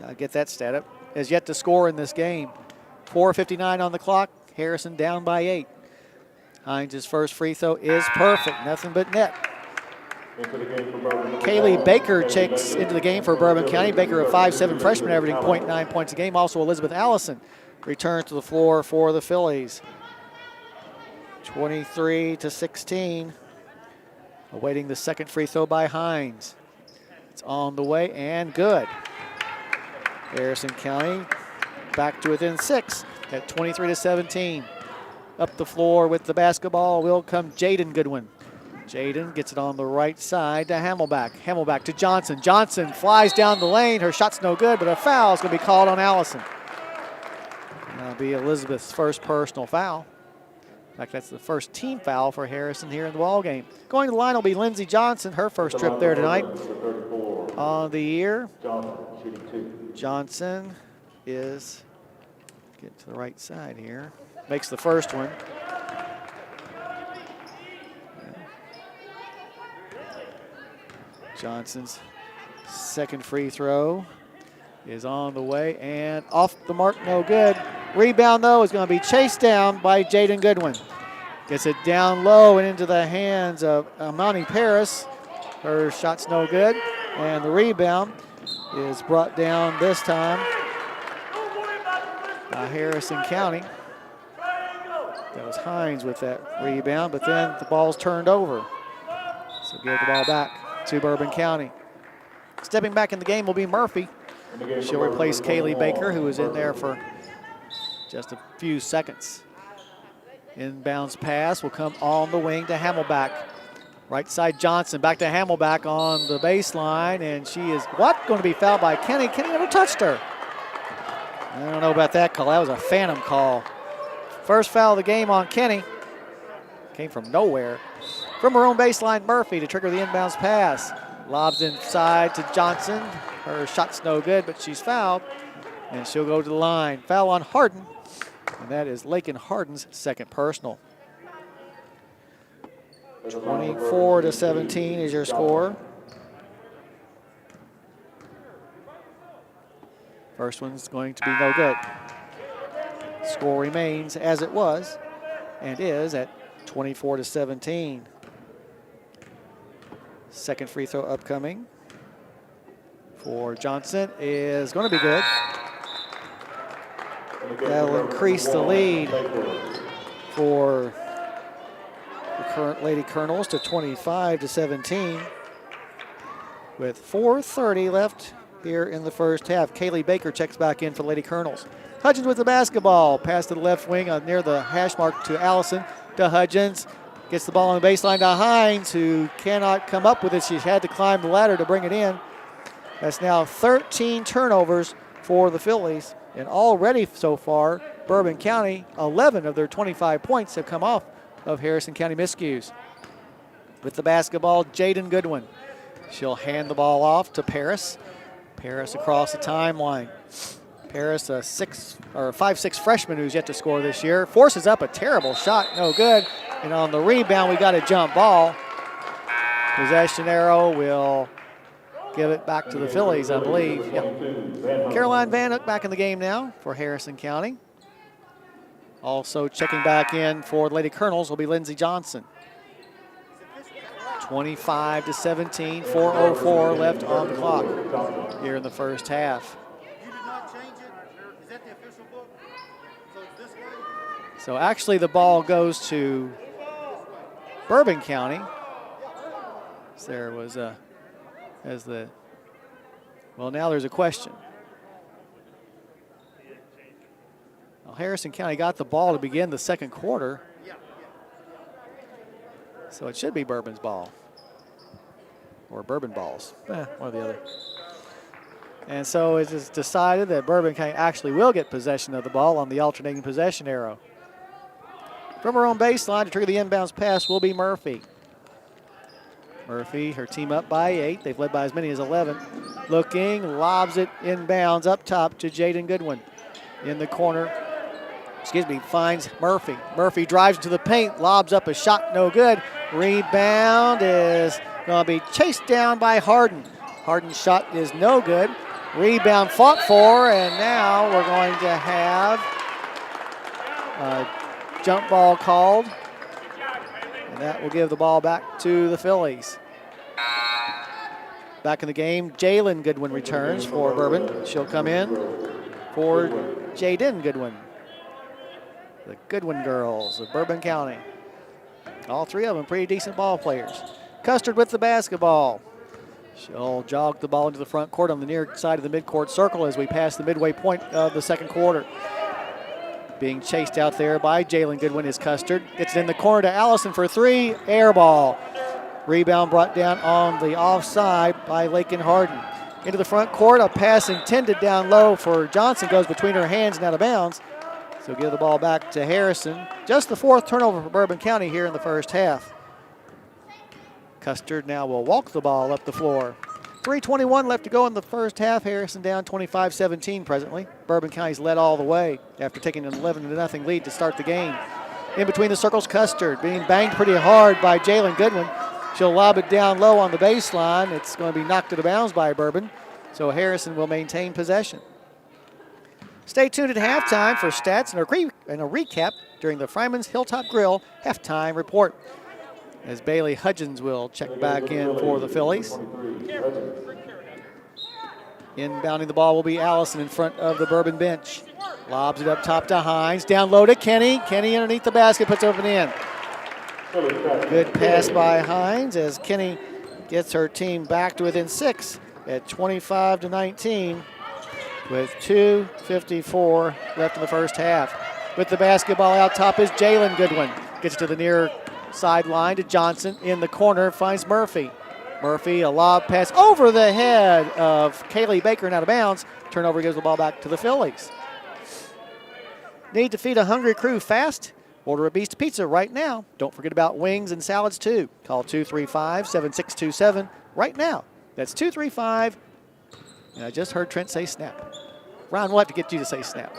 Gotta get that stat up. Has yet to score in this game. 4:59 on the clock. Harrison down by 8. Hines' first free throw is perfect. Nothing but net. Kaylee Baker checks into the game for Bourbon County. Baker, a 5'7" freshman, averaging 0.9 points a game. Also Elizabeth Allison returns to the floor for the Phillies. 23-16. Awaiting the second free throw by Hines. It's on the way and good. Harrison County back to within 6 at 23-17. Up the floor with the basketball will come Jaden Goodwin. Jaden gets it on the right side to Hamelback. Hamelback to Johnson. Johnson flies down the lane. Her shot's no good, but a foul is going to be called on Allison. That'll be Elizabeth's first personal foul. In fact, that's the first team foul for Harrison here in the ball game. Going to the line will be Lindsey Johnson, her first trip there tonight. On the year, Johnson is, get to the right side here, makes the first one. Johnson's second free throw is on the way and off the mark, no good. Rebound, though, is going to be chased down by Jaden Goodwin. Gets it down low and into the hands of Amani Paris. Her shot's no good. And the rebound is brought down this time by Harrison County. That was Hines with that rebound, but then the ball's turned over. So give the ball back to Bourbon County. Stepping back in the game will be Murphy. She'll replace Kaylee Baker, who was in there for just a few seconds. Inbounds pass will come on the wing to Hamelback. Right side Johnson, back to Hamelback on the baseline, and she is going to be fouled by Kenny. Kenny never touched her. I don't know about that call. That was a phantom call. First foul of the game on Kenny. Came from nowhere. From her own baseline, Murphy to trigger the inbounds pass. Lobs inside to Johnson. Her shot's no good, but she's fouled, and she'll go to the line. Foul on Harden, and that is Lakin Harden's second personal. 24-17 is your score. First one's going to be no good. Score remains as it was and is at 24-17. Second free throw upcoming for Johnson is going to be good. That'll increase the lead for the current Lady Colonels to 25-17 with 4:30 left here in the first half. Kaylee Baker checks back in for the Lady Colonels. Hudgens with the basketball. Pass to the left wing near the hash mark to Allison. To Hudgens. Gets the ball on the baseline to Hines, who cannot come up with it. She had to climb the ladder to bring it in. That's now 13 turnovers for the Phillies. And already so far, Bourbon County, 11 of their 25 points have come off of Harrison County miscues. With the basketball, Jaden Goodwin. She'll hand the ball off to Paris. Paris across the timeline. Paris, a 5'6" freshman who's yet to score this year. Forces up a terrible shot, no good. And on the rebound, we got a jump ball. Possession arrow will give it back to the Phillies, I believe. Yep. Caroline Van Hook back in the game now for Harrison County. Also checking back in for the Lady Colonels will be Lindsey Johnson. 25-17, 4:04 left on the clock here in the first half. So actually the ball goes to Bourbon County. There was now there's a question. Well, Harrison County got the ball to begin the second quarter. So it should be Bourbon's ball. Or Bourbon balls. One or the other. And so it is decided that Bourbon County actually will get possession of the ball on the alternating possession arrow. From her own baseline to trigger the inbounds pass will be Murphy. Murphy, her team up by 8. They've led by as many as 11. Looking, lobs it inbounds up top to Jaden Goodwin. In the corner, finds Murphy. Murphy drives to the paint, lobs up a shot, no good. Rebound is going to be chased down by Harden. Harden's shot is no good. Rebound fought for, and now we're going to have a jump ball called. And that will give the ball back to the Phillies. Back in the game, Jalen Goodwin returns for Bourbon. She'll come in for Jaden Goodwin. The Goodwin girls of Bourbon County. All three of them pretty decent ball players. Custard with the basketball. She'll jog the ball into the front court on the near side of the midcourt circle as we pass the midway point of the second quarter. Being chased out there by Jalen Goodwin is Custard. Gets it in the corner to Allison for 3. Air ball. Rebound brought down on the offside by Lakin Harden. Into the front court, a pass intended down low for Johnson goes between her hands and out of bounds. So give the ball back to Harrison. Just the 4th turnover for Bourbon County here in the first half. Custard now will walk the ball up the floor. 3:21 left to go in the first half. Harrison down 25-17 presently. Bourbon County's led all the way after taking an 11-0 lead to start the game. In between the circles, Custard being banged pretty hard by Jalen Goodwin. She'll lob it down low on the baseline. It's going to be knocked out of bounds by Bourbon. So Harrison will maintain possession. Stay tuned at halftime for stats and a recap during the Fryman's Hilltop Grill halftime report, as Bailey Hudgens will check back in for the Phillies. Inbounding the ball will be Allison in front of the Bourbon bench. Lobs it up top to Hines. Down low to Kenny. Kenny underneath the basket, puts it open in. Good pass by Hines as Kenny gets her team back to within 6 at 25-19 with 2:54 left in the first half. With the basketball out top is Jalen Goodwin. Gets to the near sideline to Johnson. In the corner, finds Murphy. Murphy, a lob pass over the head of Kaylee Baker and out of bounds. Turnover gives the ball back to the Phillies. Need to feed a hungry crew fast? Order a Beast Pizza right now. Don't forget about wings and salads too. Call 235-7627 right now. That's 235. And I just heard Trent say snap. Ron, what to get you to say snap?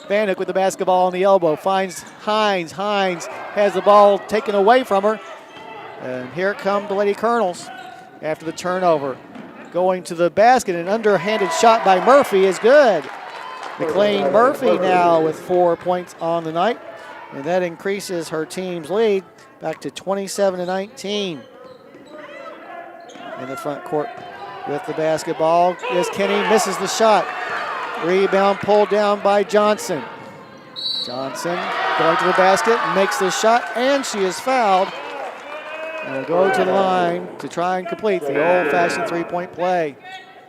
Van Hook with the basketball on the elbow finds Hines. Hines has the ball taken away from her. And here come the Lady Colonels after the turnover. Going to the basket, an underhanded shot by Murphy is good. McLean Murphy now with 4 points on the night. And that increases her team's lead back to 27-19. In the front court with the basketball is Kenny, misses the shot. Rebound pulled down by Johnson. Johnson going to the basket, makes the shot, and she is fouled. And will go to the line to try and complete the old-fashioned three-point play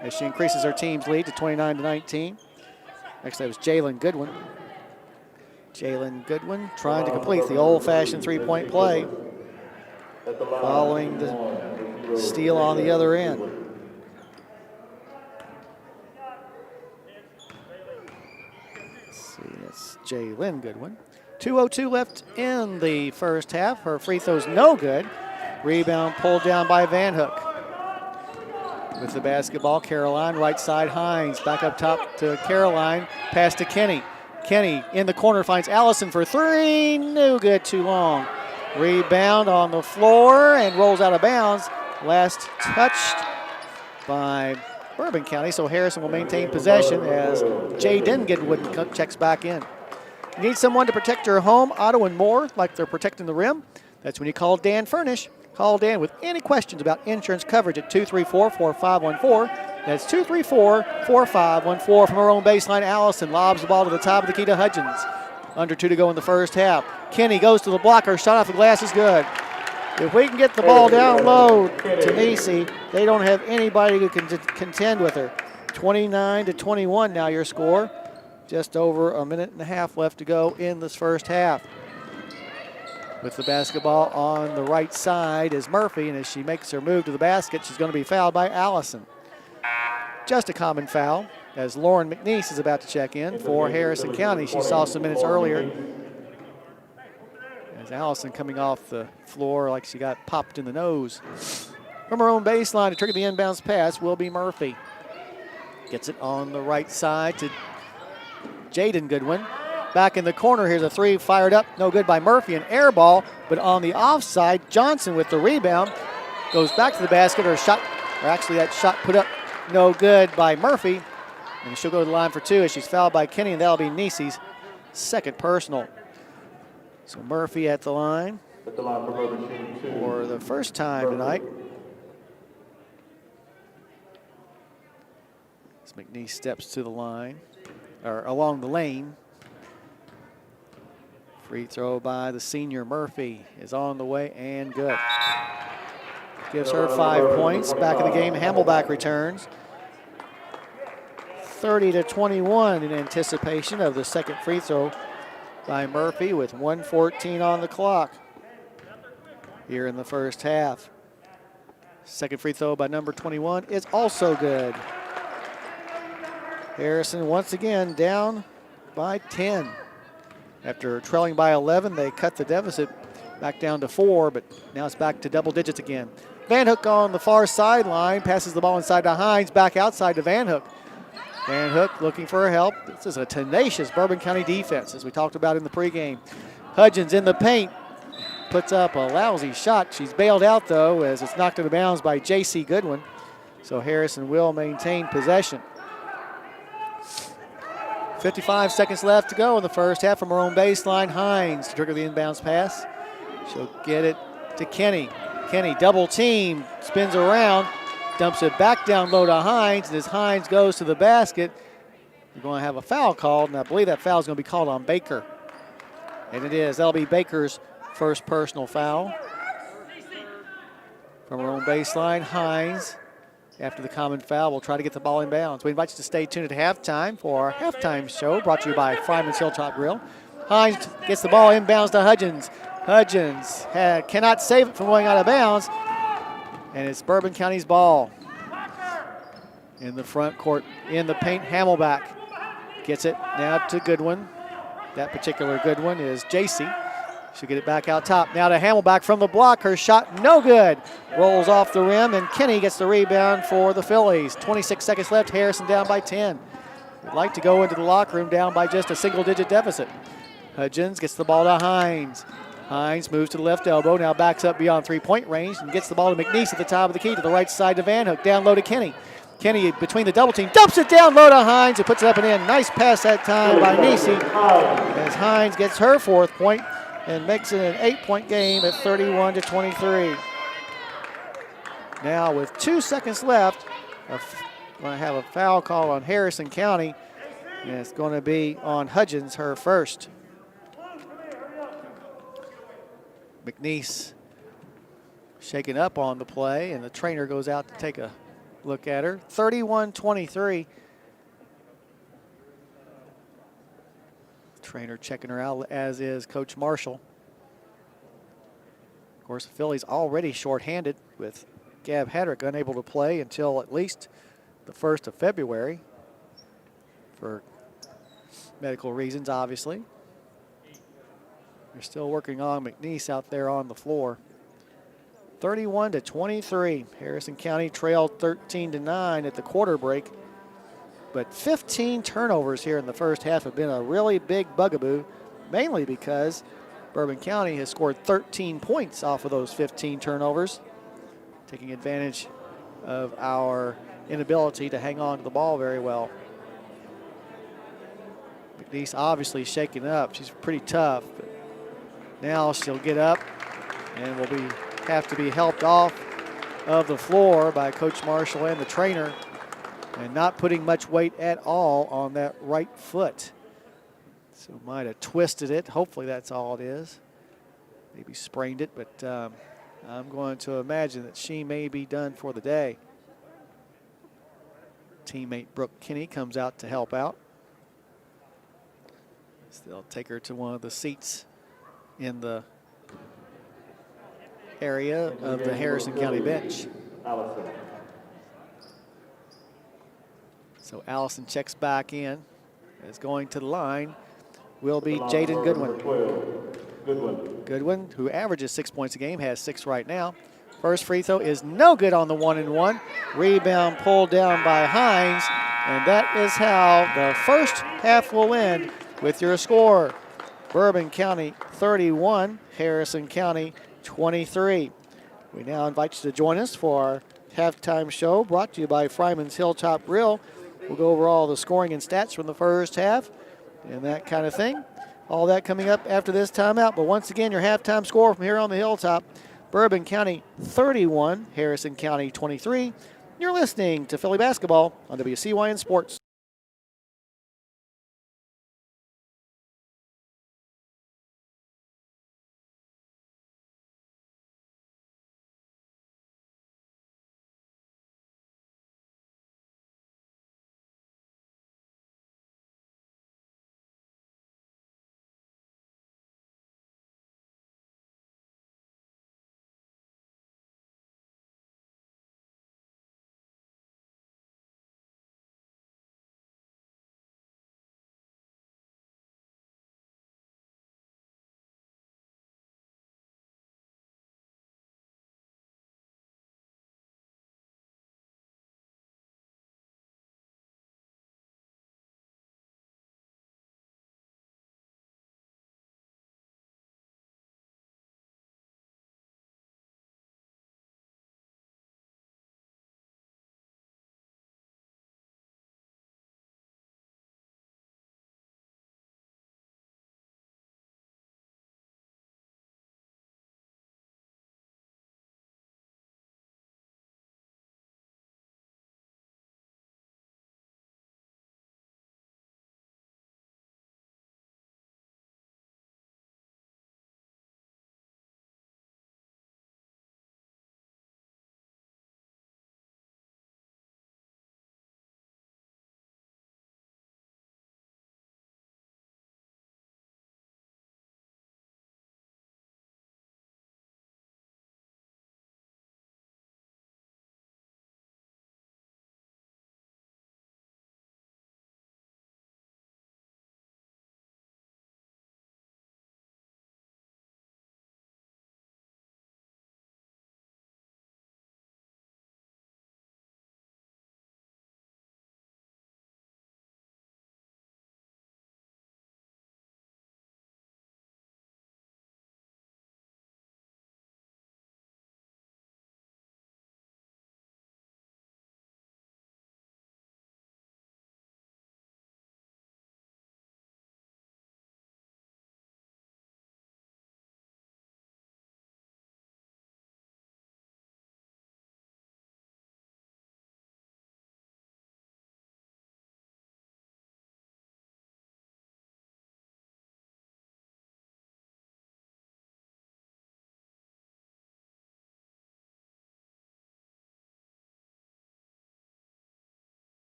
as she increases her team's lead to 29-19. Next, that was Jalen Goodwin. Jalen Goodwin trying to complete the old-fashioned three-point play following the steal on the other end. Let's see, that's Jalen Goodwin. 2:02 left in the first half. Her free throw's no good. Rebound pulled down by Van Hook. With the basketball, Caroline, right side, Hines. Back up top to Caroline. Pass to Kenny. Kenny in the corner finds Allison for three. No good, too long. Rebound on the floor and rolls out of bounds. Last touched by Bourbon County, so Harrison will maintain possession as Jaden Goodwin checks back in. You need someone to protect your home, auto, and more, like they're protecting the rim? That's when you call Dan Furnish. Call Dan with any questions about insurance coverage at 234-4514. That's 234-4514. From her own baseline, Allison lobs the ball to the top of the key to Hudgens. Under 2 to go in the first half. Kenny goes to the blocker. Shot off the glass is good. If we can get the ball down low to Nisi, they don't have anybody who can contend with her. 29-21 now your score. Just over a minute and a half left to go in this first half. With the basketball on the right side is Murphy, and as she makes her move to the basket, she's going to be fouled by Allison. Just a common foul, as Lauren McNeese is about to check in for Harrison County. She saw some minutes earlier. As Allison coming off the floor like she got popped in the nose. From her own baseline to trigger the inbounds pass will be Murphy. Gets it on the right side to Jaden Goodwin. Back in the corner, here's a three fired up, no good by Murphy, an air ball, but on the offside, Johnson with the rebound, goes back to the basket, or actually that shot put up no good by Murphy, and she'll go to the line for two as she's fouled by Kenny, and that'll be Nisi's second personal. So Murphy at the line for the first time tonight. As McNeese steps to the line, or along the lane. Free throw by the senior Murphy is on the way and good. Gives her 5 points. Back in the game, Hamelback returns. 30-21 in anticipation of the second free throw by Murphy with 1:14 on the clock here in the first half. Second free throw by number 21 is also good. Harrison once again down by 10. After trailing by 11, they cut the deficit back down to 4, but now it's back to double digits again. Van Hook on the far sideline, passes the ball inside to Hines, back outside to Van Hook. Van Hook looking for help. This is a tenacious Bourbon County defense, as we talked about in the pregame. Hudgens in the paint, puts up a lousy shot. She's bailed out, though, as it's knocked out of bounds by J.C. Goodwin. So Harrison will maintain possession. 55 seconds left to go in the first half. From her own baseline, Hines to trigger the inbounds pass. She'll get it to Kenny. Kenny double team, spins around, dumps it back down low to Hines, and as Hines goes to the basket, we're going to have a foul called, and I believe that foul is going to be called on Baker. And it is. That'll be Baker's first personal foul. From our own baseline, Hines, after the common foul, will try to get the ball in bounds. We invite you to stay tuned at halftime for our halftime show brought to you by Fryman's Hilltop Grill. Hines gets the ball inbounds to Hudgens. Hudgens cannot save it from going out of bounds, and it's Bourbon County's ball. In the front court, in the paint, Hamelback gets it now to Goodwin. That particular Goodwin is JC. She'll get it back out top. Now to Hamelback from the block. Her shot no good. Rolls off the rim, and Kinney gets the rebound for the Phillies. 26 seconds left. Harrison down by 10. Would like to go into the locker room down by just a single-digit deficit. Hudgens gets the ball to Hines. Hines moves to the left elbow, now backs up beyond three-point range and gets the ball to McNeese at the top of the key to the right side to Van Hook. Down low to Kinney. Kenny between the double team, dumps it down low to Hines, who puts it up and in. Nice pass that time by Nisi as Hines gets her fourth point and makes it an 8-point game at 31-23. Now with 2 seconds left, going to have a foul call on Harrison County, and it's going to be on Hudgens, her first. McNeese shaken up on the play, and the trainer goes out to take a look at her. 31-23. Trainer checking her out, as is Coach Marshall. Of course, the Phillies already shorthanded with Gab Hedrick unable to play until at least the 1st of February for medical reasons, obviously. They're still working on McNeese out there on the floor. 31-23. Harrison County trailed 13-9 at the quarter break, but 15 turnovers here in the first half have been a really big bugaboo, mainly because Bourbon County has scored 13 points off of those 15 turnovers, taking advantage of our inability to hang on to the ball very well. McNeese obviously shaking up. She's pretty tough, but now she'll get up and will have to be helped off of the floor by Coach Marshall and the trainer, and not putting much weight at all on that right foot. So might have twisted it. Hopefully that's all it is. Maybe sprained it, but I'm going to imagine that she may be done for the day. Teammate Brooke Kinney comes out to help out. So they'll take her to one of the seats in the area of the Harrison County bench. Allison. So Allison checks back in. Is going to the line will be Jaden Goodwin. Goodwin, who averages 6 points a game, has 6 right now. First free throw is no good on the 1-and-1. Rebound pulled down by Hines, and that is how the first half will end with your score. Bourbon County 31, Harrison County 23. We now invite you to join us for our halftime show brought to you by Fryman's Hilltop Grill. We'll go over all the scoring and stats from the first half and that kind of thing. All that coming up after this timeout. But once again, your halftime score from here on the Hilltop, Bourbon County 31, Harrison County 23. You're listening to Philly Basketball on WCYN Sports.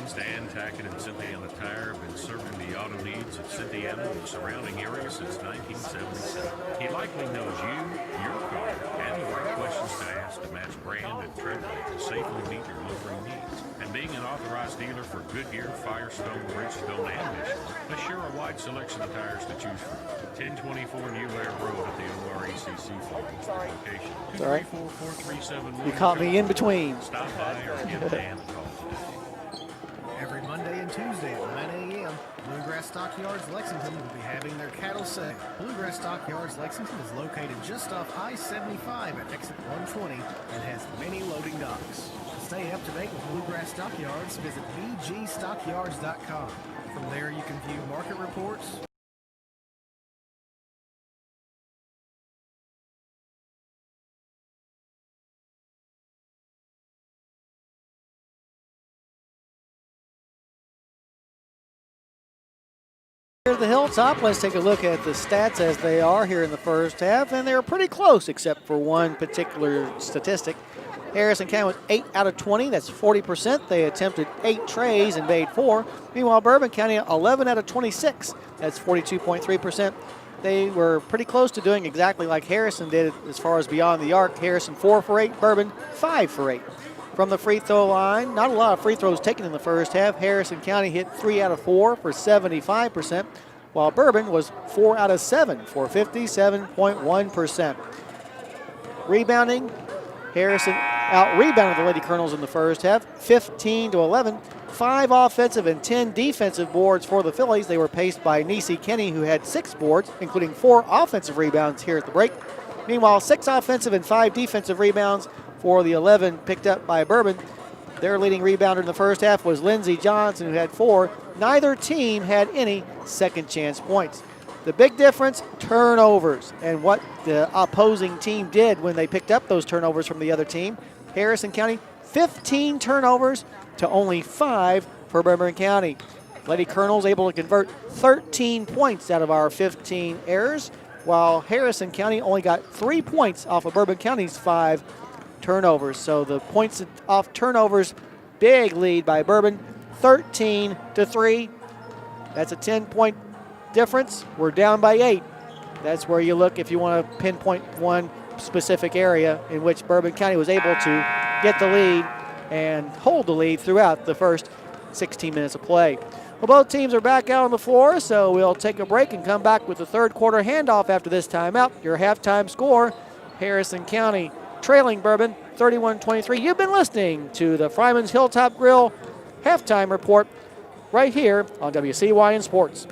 friends Dan Tackett and Cynthiana Tire have been serving the auto needs of Cynthiana and the surrounding area since 1977. He likely knows you, your car, and the right questions to ask to match brand and trim to safely meet your delivery needs. And being an authorized dealer for Goodyear, Firestone, Bridgestone, and Michelin, assure a wide selection of tires to choose from. 1024 New Air Road at the ORACC location. All right. 234-437. You caught me in between. Stop by or give Dan a call today. Every Monday and Tuesday at 9 a.m., Bluegrass Stockyards Lexington will be having their cattle sale. Bluegrass Stockyards Lexington is located just off I-75 at exit 120 and has many loading docks. To stay up to date with Bluegrass Stockyards, visit bgstockyards.com. From there, you can view market reports, Here at the Hilltop, let's take a look at the stats as they are here in the first half, and they're pretty close except for one particular statistic. Harrison County was 8 out of 20, that's 40%. They attempted 8 trays and made 4. Meanwhile, Bourbon County 11 out of 26, that's 42.3%. They were pretty close to doing exactly like Harrison did as far as beyond the arc. Harrison 4 for 8, Bourbon 5 for 8. From the free throw line, not a lot of free throws taken in the first half. Harrison County hit 3 out of 4 for 75%, while Bourbon was 4 out of 7 for 57.1%. Rebounding, Harrison out-rebounded the Lady Colonels in the first half, 15-11. 5 offensive and 10 defensive boards for the Phillies. They were paced by Nisi Kenny, who had 6 boards, including 4 offensive rebounds here at the break. Meanwhile, 6 offensive and 5 defensive rebounds for the 11 picked up by Bourbon. Their leading rebounder in the first half was Lindsey Johnson, who had 4. Neither team had any second chance points. The big difference, turnovers, and what the opposing team did when they picked up those turnovers from the other team. Harrison County, 15 turnovers to only 5 for Bourbon County. Lady Colonels able to convert 13 points out of our 15 errors, while Harrison County only got 3 points off of Bourbon County's 5 turnovers. So the points off turnovers, big lead by Bourbon, 13-3. That's a 10-point difference. We're down by 8. That's where you look if you want to pinpoint one specific area in which Bourbon County was able to get the lead and hold the lead throughout the first 16 minutes of play. Well, both teams are back out on the floor, so we'll take a break and come back with the third quarter handoff after this timeout. Your halftime score, Harrison County trailing Bourbon 31-23. You've been listening to the Fryman's Hilltop Grill halftime report right here on WCYN Sports.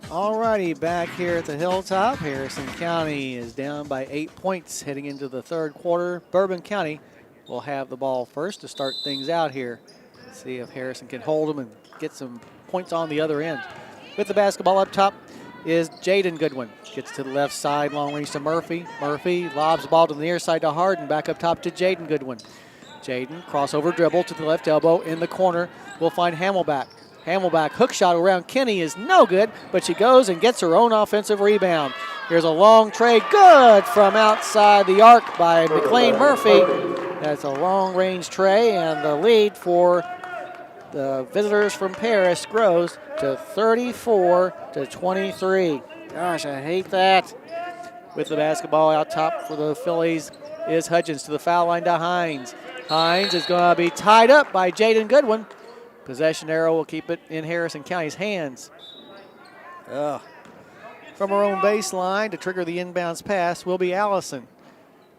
Alrighty, back here at the Hilltop. Harrison County is down by 8 points heading into the third quarter. Bourbon County will have the ball first to start things out here. See if Harrison can hold them and get some points on the other end. With the basketball up top is Jaden Goodwin. Gets to the left side, long range to Murphy. Murphy lobs the ball to the near side to Harden. Back up top to Jaden Goodwin. Jaden, crossover dribble to the left elbow in the corner. We'll find Hamelback. Hamelback hook shot around Kenny is no good, but she goes and gets her own offensive rebound. Here's a long tray, good from outside the arc by McLean Murphy. That's a long range tray, and the lead for the visitors from Paris grows to 34-23. Gosh, I hate that. With the basketball out top for the Phillies is Hudgens to the foul line to Hines. Hines is going to be tied up by Jaden Goodwin. Possession arrow will keep it in Harrison County's hands. From our own baseline to trigger the inbounds pass will be Allison.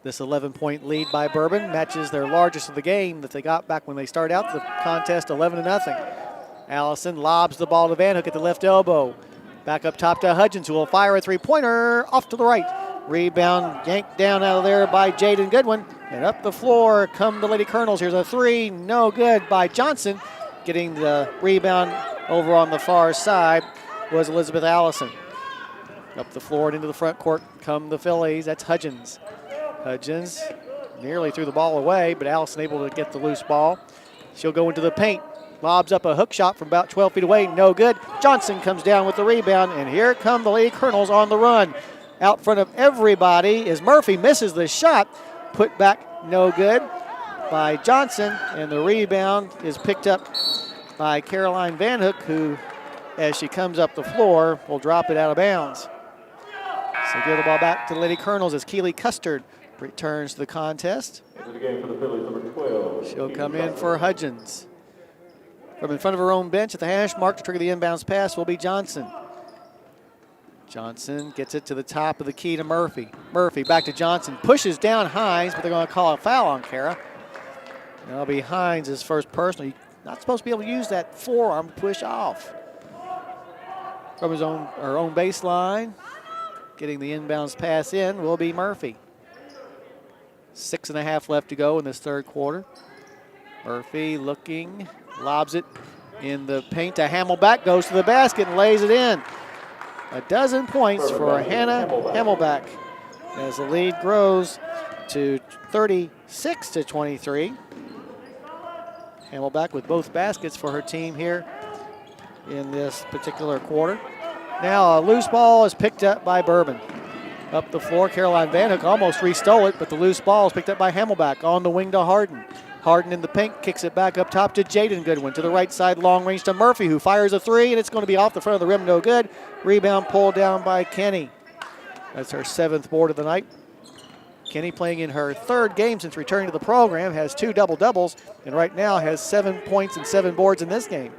This 11-point lead by Bourbon matches their largest of the game that they got back when they started out the contest 11-0. Allison lobs the ball to Van Hook at the left elbow. Back up top to Hudgens, who will fire a three-pointer off to the right. Rebound yanked down out of there by Jaden Goodwin. And up the floor come the Lady Colonels. Here's a three, no good by Johnson. Getting the rebound over on the far side was Elizabeth Allison. Up the floor and into the front court come the Phillies. That's Hudgens. Hudgens nearly threw the ball away, but Allison able to get the loose ball. She'll go into the paint. Lobs up a hook shot from about 12 feet away. No good. Johnson comes down with the rebound, and here come the Lady Colonels on the run. Out front of everybody is Murphy. Misses the shot. Put back no good by Johnson, and the rebound is picked up by Caroline Van Hook, who, as she comes up the floor, will drop it out of bounds. So give the ball back to the Lady Colonels as Keely Custard returns to the contest. Into the game for the Phillies, number 12. She'll come in for Hudgens. From in front of her own bench at the hash mark to trigger the inbounds pass will be Johnson. Johnson gets it to the top of the key to Murphy. Murphy back to Johnson. Pushes down Hines, but they're going to call a foul on Kara. That'll be Hines' first personal. You're not supposed to be able to use that forearm to push off. From her own baseline, getting the inbounds pass in will be Murphy. 6.5 left to go in this third quarter. Murphy looking, lobs it in the paint to Hamelback, goes to the basket and lays it in. 12 points for Hannah Hamelback as the lead grows to 36-23. Hamelback with both baskets for her team here in this particular quarter. Now a loose ball is picked up by Bourbon. Up the floor, Caroline Van Hook almost re-stole it, but the loose ball is picked up by Hamelback on the wing to Harden. Harden in the paint, kicks it back up top to Jaden Goodwin. To the right side, long range to Murphy, who fires a three, and it's going to be off the front of the rim, no good. Rebound pulled down by Kenny. That's her 7th board of the night. Kenny playing in her 3rd game since returning to the program, has 2 double-doubles, and right now has 7 points and 7 boards in this game.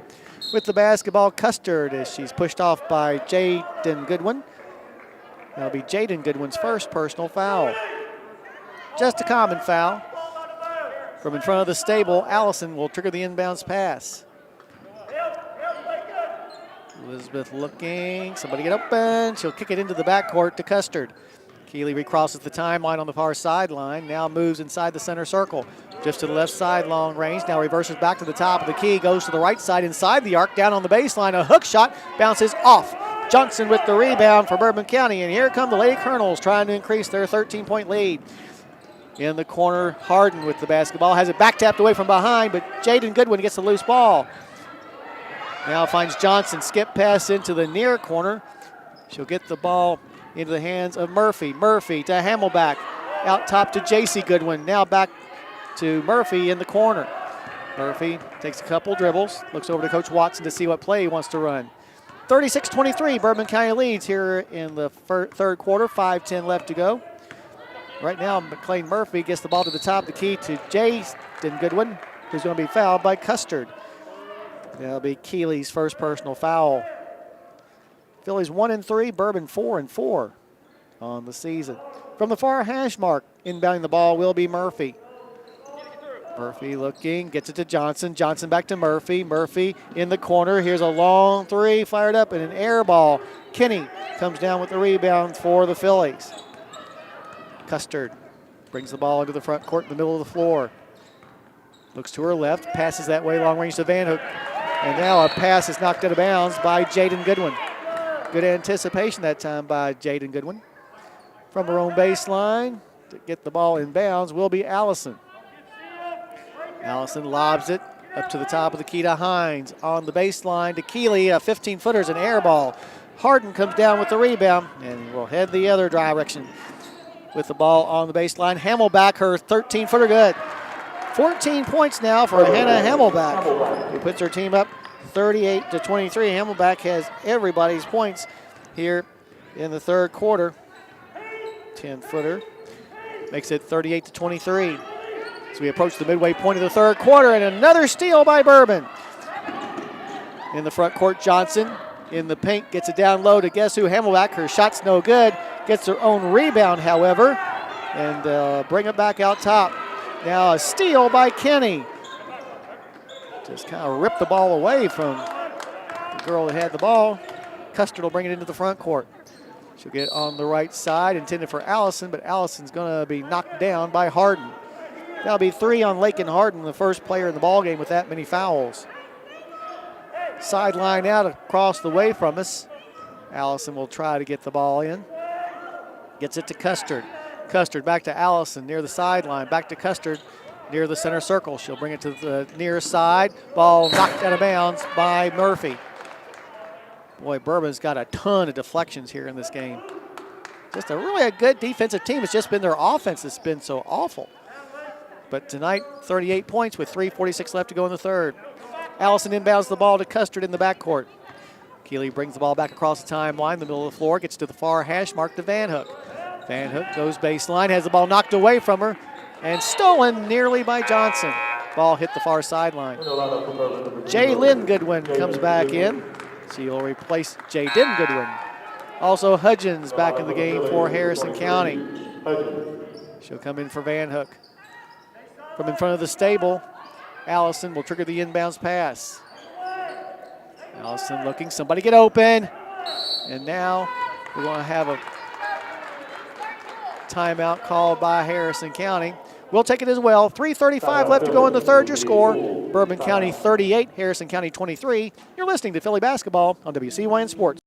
With the basketball, Custard as she's pushed off by Jaden Goodwin. That'll be Jaden Goodwin's first personal foul. Just a common foul. From in front of the stable, Allison will trigger the inbounds pass. Elizabeth looking, somebody get open. She'll kick it into the backcourt to Custard. Keeley recrosses the timeline on the far sideline, now moves inside the center circle. Just to the left side, long range, now reverses back to the top of the key, goes to the right side inside the arc, down on the baseline, a hook shot, bounces off. Johnson with the rebound for Bourbon County, and here come the Lady Colonels trying to increase their 13-point lead. In the corner, Harden with the basketball, has it back tapped away from behind, but Jaden Goodwin gets the loose ball. Now finds Johnson, skip pass into the near corner. She'll get the ball into the hands of Murphy. Murphy to Hamelback, out top to J.C. Goodwin, now back to Murphy in the corner. Murphy takes a couple dribbles, looks over to Coach Watson to see what play he wants to run. 36-23, Bourbon County leads here in the third quarter, 5:10 left to go. Right now, McLean Murphy gets the ball to the top of the key to Jaden Goodwin, who's going to be fouled by Custard. That'll be Keeley's first personal foul. Phillies 1-3, Bourbon 4-4 on the season. From the far hash mark, inbounding the ball will be Murphy. Murphy looking, gets it to Johnson. Johnson back to Murphy. Murphy in the corner. Here's a long three, fired up, and an air ball. Kenny comes down with the rebound for the Phillies. Custard brings the ball into the front court in the middle of the floor. Looks to her left, passes that way, long range to Van Hook. And now a pass is knocked out of bounds by Jaden Goodwin. Good anticipation that time by Jaden Goodwin. From her own baseline to get the ball in bounds will be Allison. Allison lobs it up to the top of the key to Hines. On the baseline to Keeley, a 15-footer is an air ball. Harden comes down with the rebound and will head the other direction. With the ball on the baseline, Hamelback, her 13-footer good. 14 points now for Hannah Hamelback, who puts her team up 38-23. Hamelback has everybody's points here in the third quarter. 10-footer. Makes it 38-23. So we approach the midway point of the third quarter, and another steal by Bourbon. In the front court, Johnson in the paint gets it down low to guess who? Hamelback. Her shot's no good. Gets her own rebound, however, and bring it back out top. Now a steal by Kenny. Just kind of ripped the ball away from the girl that had the ball. Custard will bring it into the front court. She'll get it on the right side, intended for Allison, but Allison's going to be knocked down by Harden. That'll be 3 on Lakin Harden, the first player in the ballgame with that many fouls. Sideline out across the way from us. Allison will try to get the ball in. Gets it to Custard. Custard back to Allison near the sideline. Back to Custard near the center circle. She'll bring it to the near side. Ball knocked out of bounds by Murphy. Boy, Bourbon's got a ton of deflections here in this game. Just a good defensive team. It's just been their offense that's been so awful. But tonight, 38 points with 3:46 left to go in the third. Allison inbounds the ball to Custard in the backcourt. Keeley brings the ball back across the timeline, the middle of the floor, gets to the far hash mark to Van Hook. Van Hook goes baseline, has the ball knocked away from her, and stolen nearly by Johnson. Ball hit the far sideline. Jaylyn Goodwin comes back in. She'll replace Jaden Goodwin. Also Hudgens back in the game for Harrison County. She'll come in for Van Hook. From in front of the stable, Allison will trigger the inbounds pass. Allison looking, somebody get open. And now we're going to have a timeout called by Harrison County. We'll take it as well. 3:35 left to go in the third. Your score, Bourbon County 38, Harrison County 23. You're listening to Philly Basketball on WCYN Sports.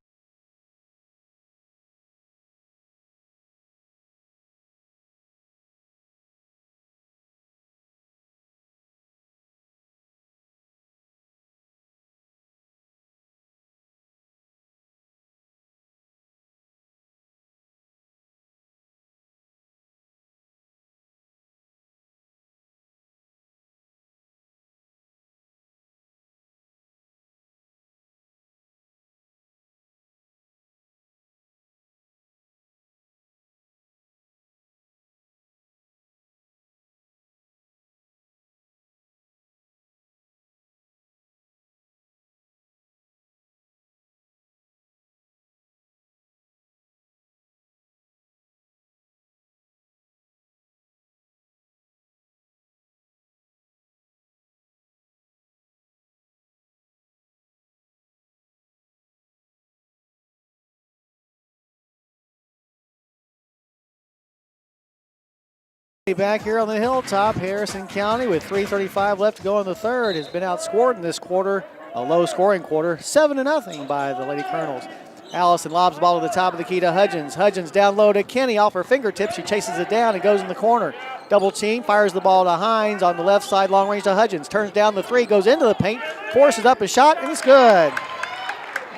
Back here on the hilltop, Harrison County with 3:35 left to go in the third has been outscored in this quarter, a low-scoring quarter, 7-0 by the Lady Colonels. Allison lobs the ball to the top of the key to Hudgens. Hudgens down low to Kenny off her fingertips. She chases it down and goes in the corner. Double team, fires the ball to Hines on the left side, long range to Hudgens. Turns down the three, goes into the paint, forces up a shot, and it's good.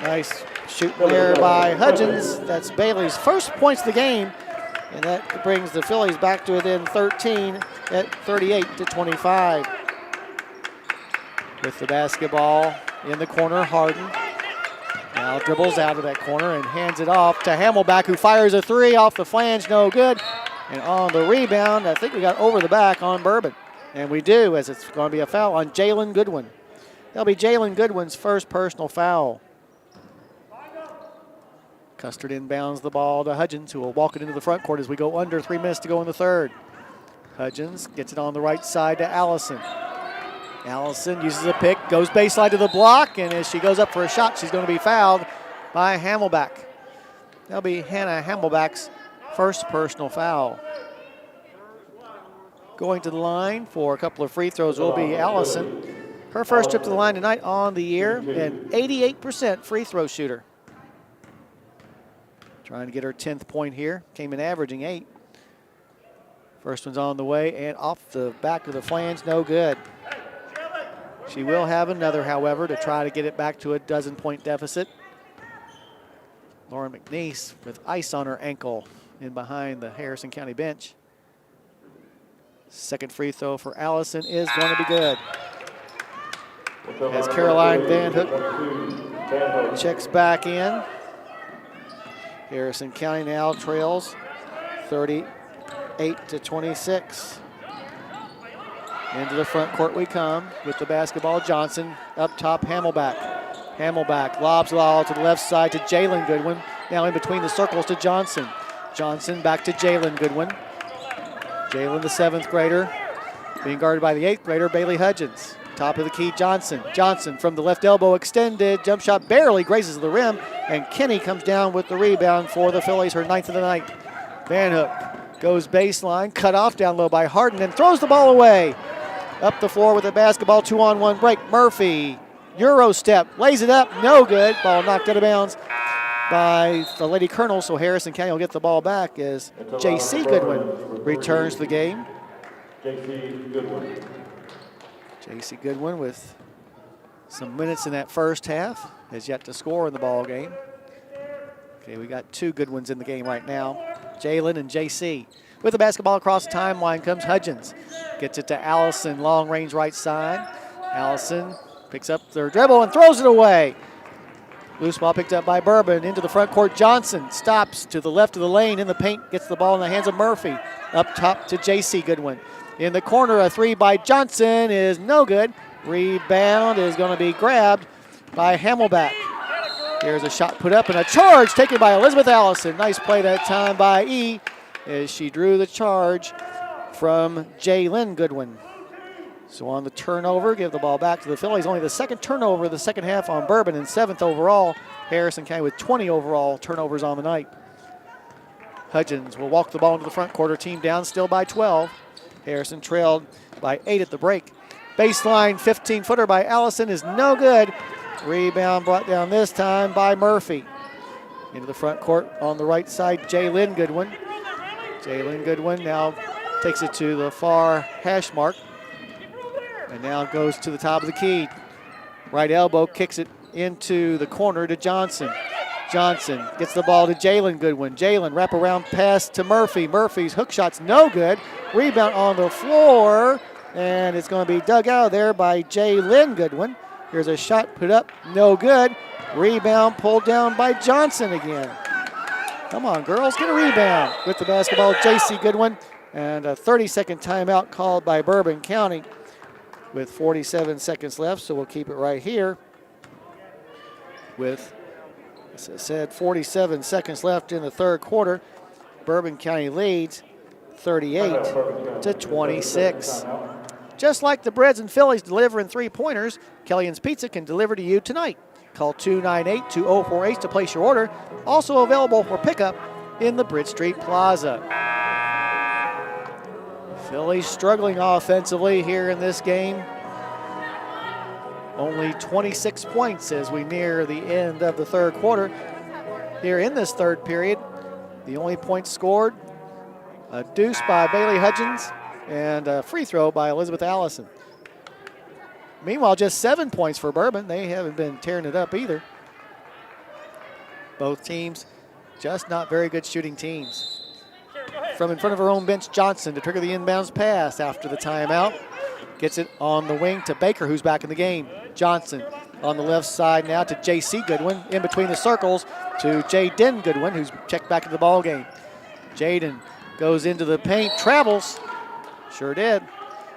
Nice shooting there by Hudgens. That's Bailey's first points of the game. And that brings the Phillies back to within 13 at 38-25. With the basketball in the corner, Harden now dribbles out of that corner and hands it off to Hamelback, who fires a three off the flange, no good. And on the rebound, I think we got over the back on Bourbon. And we do, as it's going to be a foul on Jaylyn Goodwin. That'll be Jaylyn Goodwin's first personal foul. Custard inbounds the ball to Hudgens, who will walk it into the front court as we go under 3 minutes to go in the third. Hudgens gets it on the right side to Allison. Allison uses a pick, goes baseline to the block, and as she goes up for a shot, she's going to be fouled by Hamelback. That'll be Hannah Hamelback's first personal foul. Going to the line for a couple of free throws will be Allison. Her first trip to the line tonight on the year, an 88% free throw shooter. Trying to get her 10th point here. Came in averaging 8. First one's on the way and off the back of the flange, no good. She will have another, however, to try to get it back to a 12-point deficit. Lauren McNeese with ice on her ankle in behind the Harrison County bench. Second free throw for Allison is going to be good. As Caroline Van Hook checks back in. Harrison County now trails 38-26. Into the front court we come with the basketball. Johnson up top, Hamelback. Hamelback lobs it all to the left side to Jalen Goodwin. Now in between the circles to Johnson. Johnson back to Jalen Goodwin. Jalen, the 7th grader, being guarded by the 8th grader, Bailey Hudgens. Top of the key, Johnson. Johnson from the left elbow extended. Jump shot barely grazes the rim. And Kinney comes down with the rebound for the Phillies, her 9th of the night. Van Hook goes baseline, cut off down low by Harden, and throws the ball away. Up the floor with a basketball, 2-on-1 break. Murphy, Euro step, lays it up, no good. Ball knocked out of bounds by the Lady Colonel, so Harrison County will get the ball back as J.C. Goodwin returns to the game. J.C. Goodwin. J.C. Goodwin with some minutes in that first half has yet to score in the ball game. Okay, we got 2 good ones in the game right now. Jalen and J.C. With the basketball across the timeline comes Hudgens. Gets it to Allison, long range right side. Allison picks up their dribble and throws it away. Loose ball picked up by Bourbon into the front court. Johnson stops to the left of the lane in the paint, gets the ball in the hands of Murphy. Up top to J.C. Goodwin. In the corner, a 3 by Johnson is no good. Rebound is going to be grabbed by Hamelback. Here's a shot put up and a charge taken by Elizabeth Allison. Nice play that time by E as she drew the charge from Jalen Goodwin. So on the turnover, give the ball back to the Phillies. Only the 2nd turnover of the second half on Bourbon and 7th overall. Harrison County with 20 overall turnovers on the night. Hudgens will walk the ball into the front quarter. Team down still by 12. Harrison trailed by 8 at the break. Baseline 15-footer by Allison is no good. Rebound brought down this time by Murphy. Into the front court on the right side, Jalen Goodwin. Jalen Goodwin now takes it to the far hash mark. And now goes to the top of the key. Right elbow kicks it into the corner to Johnson. Johnson gets the ball to Jalen Goodwin. Jalen wraparound pass to Murphy. Murphy's hook shot's no good. Rebound on the floor, and it's going to be dug out of there by Jalen Goodwin. Here's a shot put up, no good. Rebound pulled down by Johnson again. Come on, girls, get a rebound. With the basketball, J.C. Goodwin, and a 30-second timeout called by Bourbon County with 47 seconds left, so we'll keep it right here with, as I said, 47 seconds left in the third quarter. Bourbon County leads 38-26. Just like the Breads and Phillies delivering 3-pointers, Kellyan's Pizza can deliver to you tonight. Call 298-2048 to place your order. Also available for pickup in the Bridge Street Plaza. Phillies struggling offensively here in this game. Only 26 points as we near the end of the third quarter. Here in this third period, the only points scored, a deuce by Bailey Hudgens and a free throw by Elizabeth Allison. Meanwhile, just 7 points for Bourbon. They haven't been tearing it up either. Both teams just not very good shooting teams. From in front of her own bench, Johnson to trigger the inbounds pass after the timeout. Gets it on the wing to Baker, who's back in the game. Johnson on the left side now to J.C. Goodwin. In between the circles to Jaden Goodwin, who's checked back into the ball game. Jaden goes into the paint, travels. Sure did.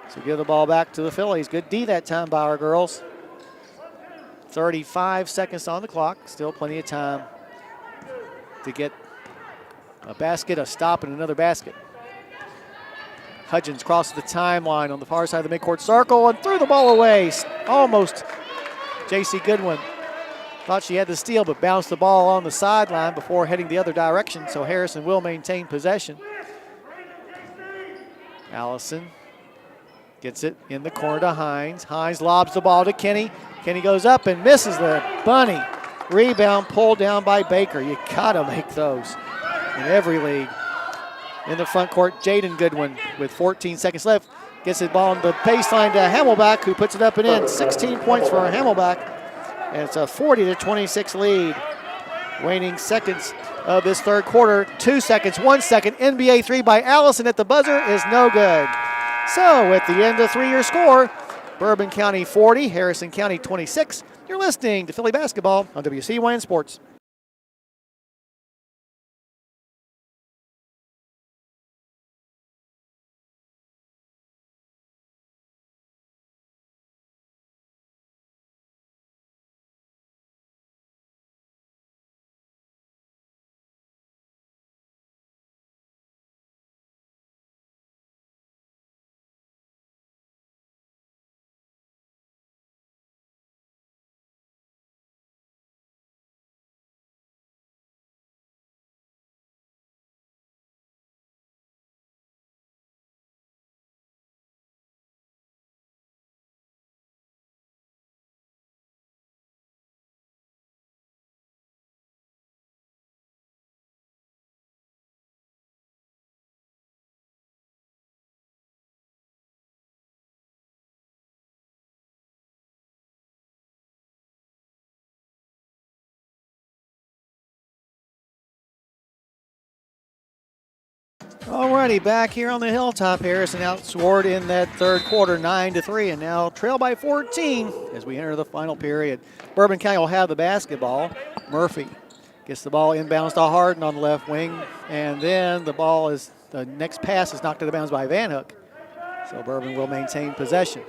So give the ball back to the Phillies. Good D that time by our girls. 35 seconds on the clock. Still plenty of time to get a basket, a stop, and another basket. Hudgens crosses the timeline on the far side of the midcourt circle and threw the ball away. Almost. J.C. Goodwin thought she had the steal, but bounced the ball on the sideline before heading the other direction, so Harrison will maintain possession. Allison gets it in the corner to Hines. Hines lobs the ball to Kenny. Kenny goes up and misses the bunny. Rebound pulled down by Baker. You gotta make those in every league. In the front court, Jaden Goodwin with 14 seconds left gets the ball on the baseline to Hamelback, who puts it up and in. 16 points for Hamelback, and it's a 40-26 lead. Waning seconds of this third quarter. 2 seconds, 1 second. NBA 3 by Allison at the buzzer is no good. So at the end of three-year score, Bourbon County 40, Harrison County 26. You're listening to Philly Basketball on WCYN Sports. Alrighty, back here on the hilltop. Harrison outscored in that third quarter 9-3 and now trail by 14 as we enter the final period. Bourbon County will have the basketball. Murphy gets the ball inbounds to Harden on the left wing, and then the next pass is knocked out of bounds by Van Hook. So Bourbon will maintain possession.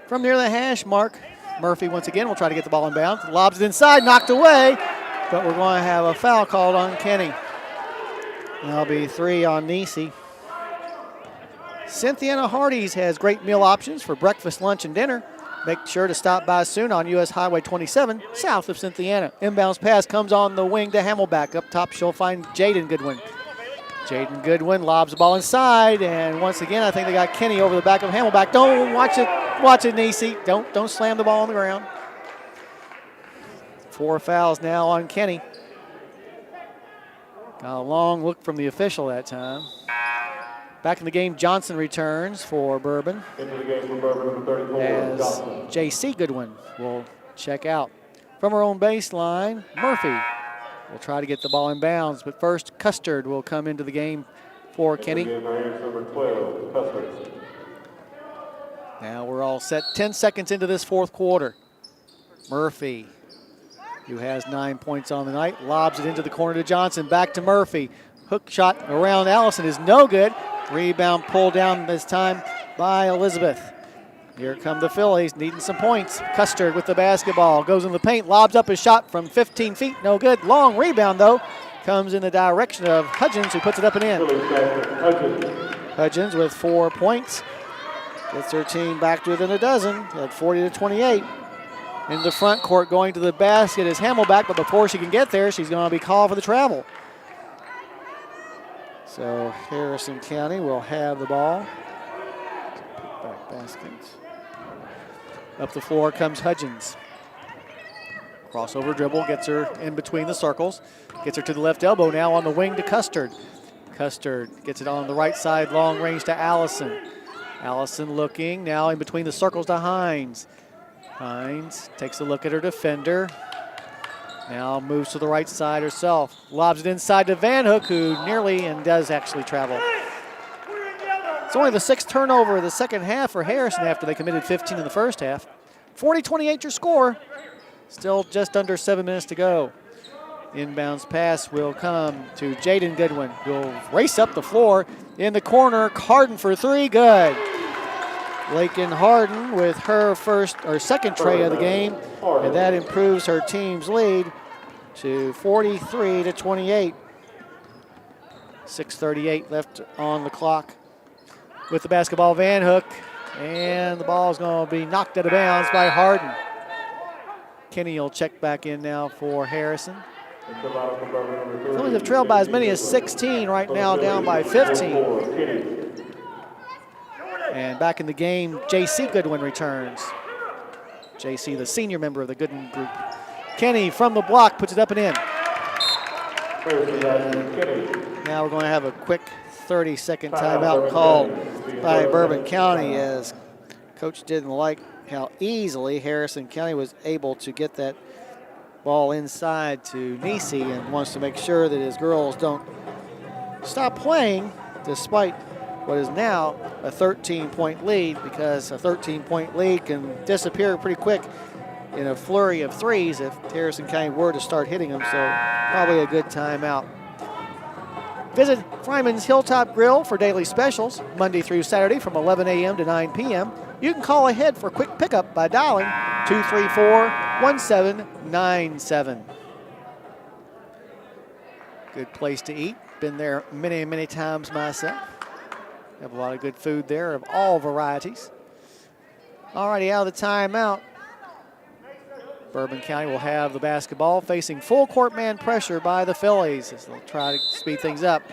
From near the hash mark, Murphy once again will try to get the ball in bounds. Lobs it inside, knocked away, but we're going to have a foul called on Kenny. That'll be 3 on Nisi. Cynthiana Hardee's has great meal options for breakfast, lunch, and dinner. Make sure to stop by soon on U.S. Highway 27, south of Cynthiana. Inbounds pass comes on the wing to Hamelback. Up top, she'll find Jaden Goodwin. Jaden Goodwin lobs the ball inside, and once again, I think they got Kenny over the back of Hamelback. Don't watch it, Nisi. Don't slam the ball on the ground. 4 fouls now on Kenny. Got a long look from the official that time. Back in the game, Johnson returns for Bourbon. Into the game for Bourbon, number 34, As Johnson. J.C. Goodwin will check out. From her own baseline, Murphy will try to get the ball in bounds, but first Custard will come into the game for Kenny. Into the game for Harris, number 12, Custard. Now we're all set. 10 seconds into this fourth quarter. Murphy, who has 9 points on the night, lobs it into the corner to Johnson. Back to Murphy. Hook shot around Allison is no good. Rebound pulled down this time by Elizabeth. Here come the Phillies needing some points. Custard with the basketball. Goes in the paint, lobs up a shot from 15 feet. No good. Long rebound, though. Comes in the direction of Hudgens, who puts it up and in. Hudgens with 4 points. Gets her team back to within a dozen at 40-28. In the front court, going to the basket is Hamelback, but before she can get there, she's going to be called for the travel. So Harrison County will have the ball. Back baskets. Up the floor comes Hudgens. Crossover dribble, gets her in between the circles. Gets her to the left elbow now on the wing to Custard. Custard gets it on the right side, long range to Allison. Allison looking now in between the circles to Hines. Hines takes a look at her defender. Now moves to the right side herself. Lobs it inside to Van Hook, who nearly and does actually travel. It's only the 6th turnover of the second half for Harrison after they committed 15 in the first half. 40-28 your score. Still just under 7 minutes to go. Inbounds pass will come to Jaden Goodwin. Will race up the floor in the corner. Harden for 3, good. Lakin Harden with her second tray of the game, and that improves her team's lead to 43-28. 6:38 left on the clock. With the basketball, Van Hook, and the ball is going to be knocked out of bounds by Harden. Kenny will check back in now for Harrison. Phillies have trailed by as many as 16 right now, down by 15. And back in the game, J.C. Goodwin returns. J.C., the senior member of the Goodwin group. Kenny from the block puts it up and in. Now we're going to have a quick 30-second timeout called by Bourbon County, as Coach didn't like how easily Harrison County was able to get that ball inside to Nisi, and wants to make sure that his girls don't stop playing despite what is now a 13-point lead, because a 13-point lead can disappear pretty quick in a flurry of threes if Harrison County were to start hitting them, so probably a good timeout. Visit Fryman's Hilltop Grill for daily specials, Monday through Saturday from 11 a.m. to 9 p.m. You can call ahead for quick pickup by dialing 234-1797. Good place to eat. Been there many, many times myself. Have a lot of good food there of all varieties. Alrighty, out of the timeout. Bourbon County will have the basketball, facing full court man pressure by the Phillies as they'll try to speed things up.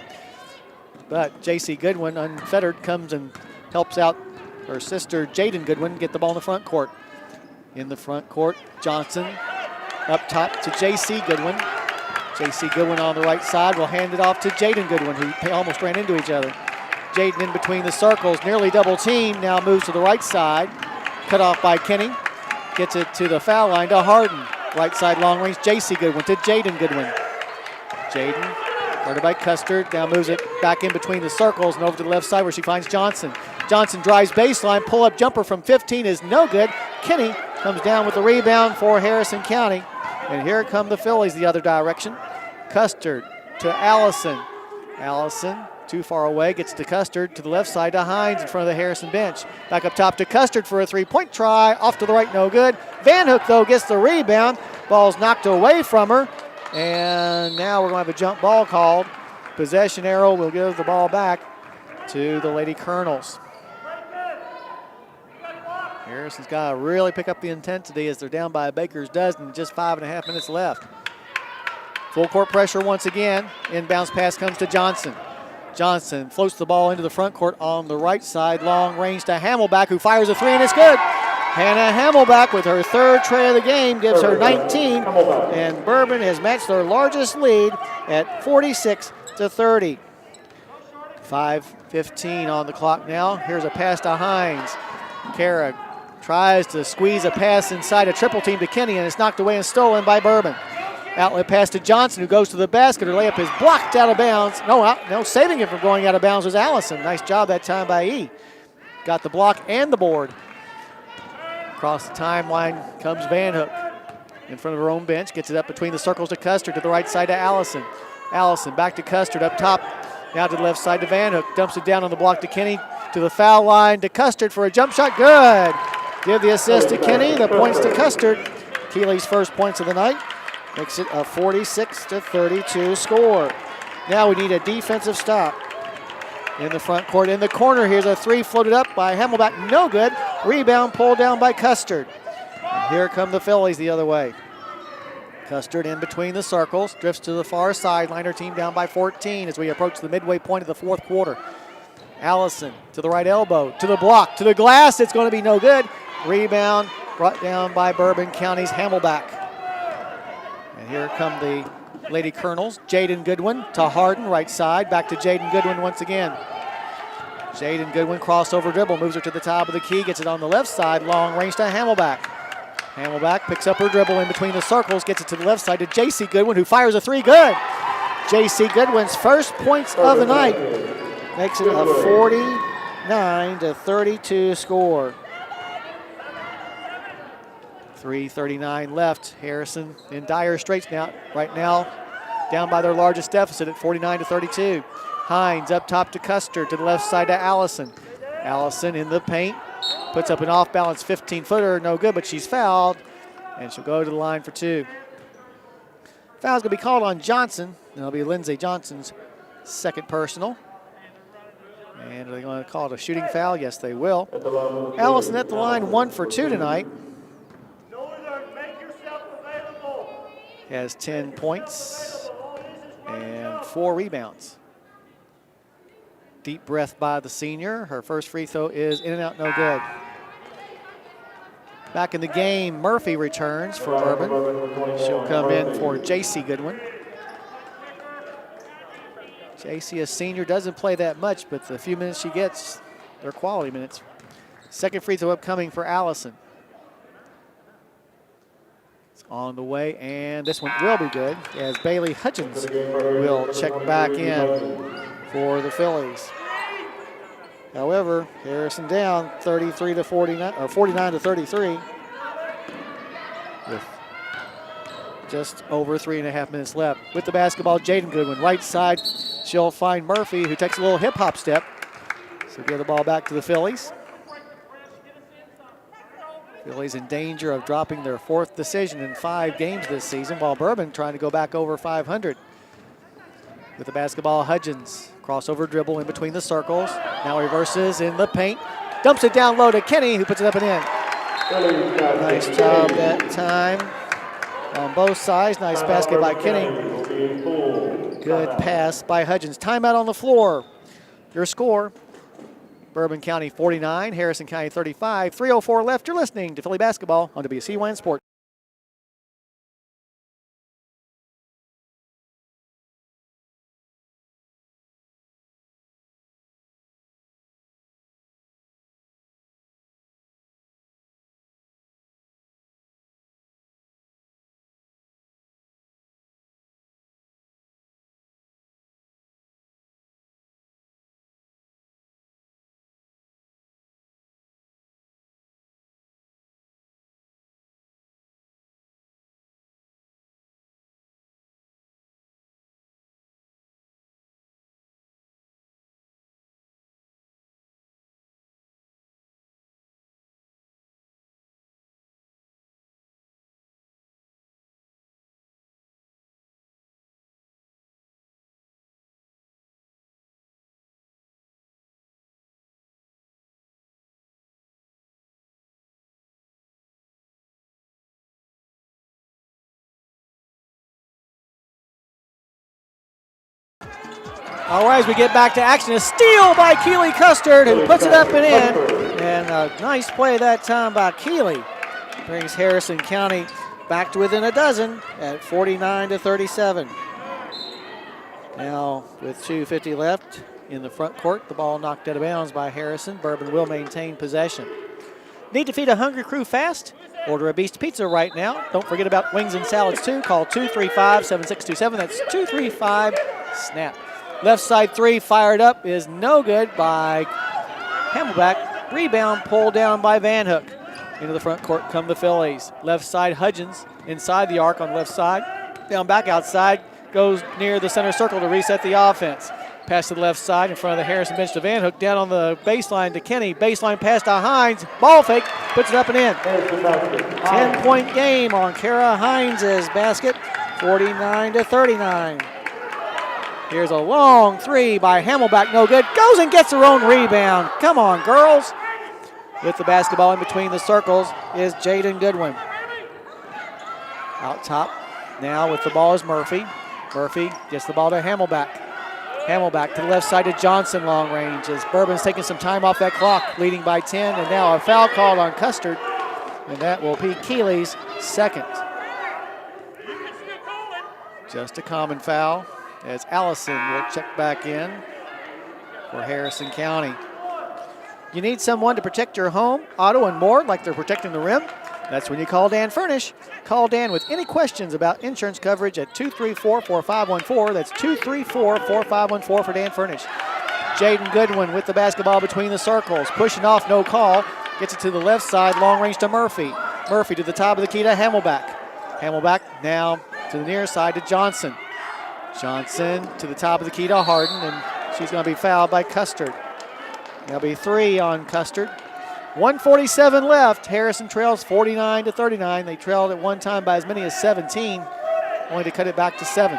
But J.C. Goodwin, unfettered, comes and helps out her sister Jaden Goodwin get the ball in the front court. In the front court, Johnson up top to J.C. Goodwin. J.C. Goodwin on the right side will hand it off to Jaden Goodwin, who almost ran into each other. Jaden in between the circles, nearly double team, now moves to the right side. Cut off by Kenny. Gets it to the foul line to Harden. Right side long range, J.C. Goodwin to Jaden Goodwin. Jaden Guarded by Custard. Now moves it back in between the circles and over to the left side where she finds Johnson. Johnson drives baseline. Pull-up jumper from 15 is no good. Kinney comes down with the rebound for Harrison County. And here come the Phillies the other direction. Custard to Allison. Allison too far away, gets to Custard to the left side to Hines in front of the Harrison bench. Back up top to Custard for a three-point try. Off to the right, no good. Van Hook, though, gets the rebound. Ball's knocked away from her. And now we're going to have a jump ball called. Possession arrow will give the ball back to the Lady Colonels. Harrison's got to really pick up the intensity as they're down by a baker's dozen, just 5.5 minutes left. Full court pressure once again. Inbounds pass comes to Johnson. Johnson floats the ball into the front court on the right side. Long range to Hamelback, who fires a three, and it's good. Hannah Hamelback with her third tray of the game gives her 19, and Bourbon has matched their largest lead at 46-30. 5:15 on the clock now. Here's a pass to Hines. Kara tries to squeeze a pass inside a triple team to Kinney, and it's knocked away and stolen by Bourbon. Outlet pass to Johnson, who goes to the basket. Her layup is blocked out of bounds. No, saving it from going out of bounds was Allison. Nice job that time by E. Got the block and the board. Across the timeline comes Van Hook. In front of her own bench, gets it up between the circles to Custard, to the right side to Allison. Allison back to Custard up top. Now to the left side to Van Hook. Dumps it down on the block to Kinney. To the foul line to Custard for a jump shot. Good. Give the assist to Kinney. The points to Custard. Keeley's first points of the night. Makes it a 46-32 score. Now we need a defensive stop in the front court. In the corner, here's a three floated up by Hamelback. No good. Rebound pulled down by Custard. And here come the Phillies the other way. Custard in between the circles. Drifts to the far sideline. Her team down by 14 as we approach the midway point of the fourth quarter. Allison to the right elbow. To the block. To the glass. It's going to be no good. Rebound brought down by Bourbon County's Hamelback. And here come the Lady Colonels. Jaden Goodwin to Harden, right side. Back to Jaden Goodwin once again. Jaden Goodwin crossover dribble, moves her to the top of the key, gets it on the left side, long range to Hamelback. Hamelback picks up her dribble in between the circles, gets it to the left side to J.C. Goodwin, who fires a three, good. J.C. Goodwin's first points of the night makes it a 49-32 score. 3:39 left. Harrison in dire straits now. Right now, down by their largest deficit at 49-32. Hines up top to Custard, to the left side to Allison. Allison in the paint, puts up an off-balance 15-footer, no good, but she's fouled, and she'll go to the line for two. Foul's going to be called on Johnson, and it'll be Lindsay Johnson's second personal. And are they going to call it a shooting foul? Yes, they will. Allison at the line 1 for 2 tonight. Has 10 points and 4 rebounds. Deep breath by the senior. Her first free throw is in and out, no good. Back in the game, Murphy returns for Bourbon. She'll come in for J.C. Goodwin. J.C., a senior, doesn't play that much, but the few minutes she gets, they're quality minutes. Second free throw upcoming for Allison. On the way, and this one will be good as Bailey Hutchins will check back in for the Phillies. However, Harrison down 33-49 or 49-33 with just over 3.5 minutes left. With the basketball, Jaden Goodwin, right side. She'll find Murphy, who takes a little hip hop step. So give the ball back to the Phillies. Phillies in danger of dropping their 4th decision in 5 games this season, while Bourbon trying to go back over 500. With the basketball, Hutchins, crossover dribble in between the circles. Now reverses in the paint. Dumps it down low to Kenny, who puts it up and in. Nice job that time on both sides. Nice basket by Kenny. Good pass by Hutchins. Timeout on the floor. Your score: Bourbon County 49, Harrison County 35. 3:04 left. You're listening to Philly Basketball on WCYN Sports. All right, as we get back to action, a steal by Keeley Custard, who puts it up and in. And a nice play that time by Keeley. Brings Harrison County back to within a dozen at 49-37. Now with 2:50 left in the front court, the ball knocked out of bounds by Harrison. Bourbon will maintain possession. Need to feed a hungry crew fast? Order a Beast Pizza right now. Don't forget about wings and salads too. Call 235-7627. That's 235-SNAP. Left side three fired up is no good by Hamelback. Rebound pulled down by Van Hook. Into the front court come the Phillies. Left side Hudgens inside the arc on the left side. Down back outside. Goes near the center circle to reset the offense. Pass to the left side in front of the Harrison bench to Van Hook. Down on the baseline to Kenny. Baseline pass to Hines. Ball fake. Puts it up and in. 10-point game on Kara Hines' basket. 49-39. Here's a long three by Hamelback. No good. Goes and gets her own rebound. Come on, girls. With the basketball in between the circles is Jaden Goodwin. Out top now with the ball is Murphy. Murphy gets the ball to Hamelback. Hamelback to the left side to Johnson, long range, as Bourbon's taking some time off that clock, leading by 10, and now a foul called on Custard, and that will be Keeley's second. Just a common foul, as Allison will check back in for Harrison County. You need someone to protect your home, auto, and more like they're protecting the rim? That's when you call Dan Furnish. Call Dan with any questions about insurance coverage at 234-4514. That's 234-4514 for Dan Furnish. Jaden Goodwin with the basketball between the circles. Pushing off, no call. Gets it to the left side, long range to Murphy. Murphy to the top of the key to Hamelback. Hamelback now to the near side to Johnson. Johnson to the top of the key to Harden, and she's going to be fouled by Custard. There'll be three on Custard. 1:47 left. Harrison trails 49-39. They trailed at one time by as many as 17, only to cut it back to 7.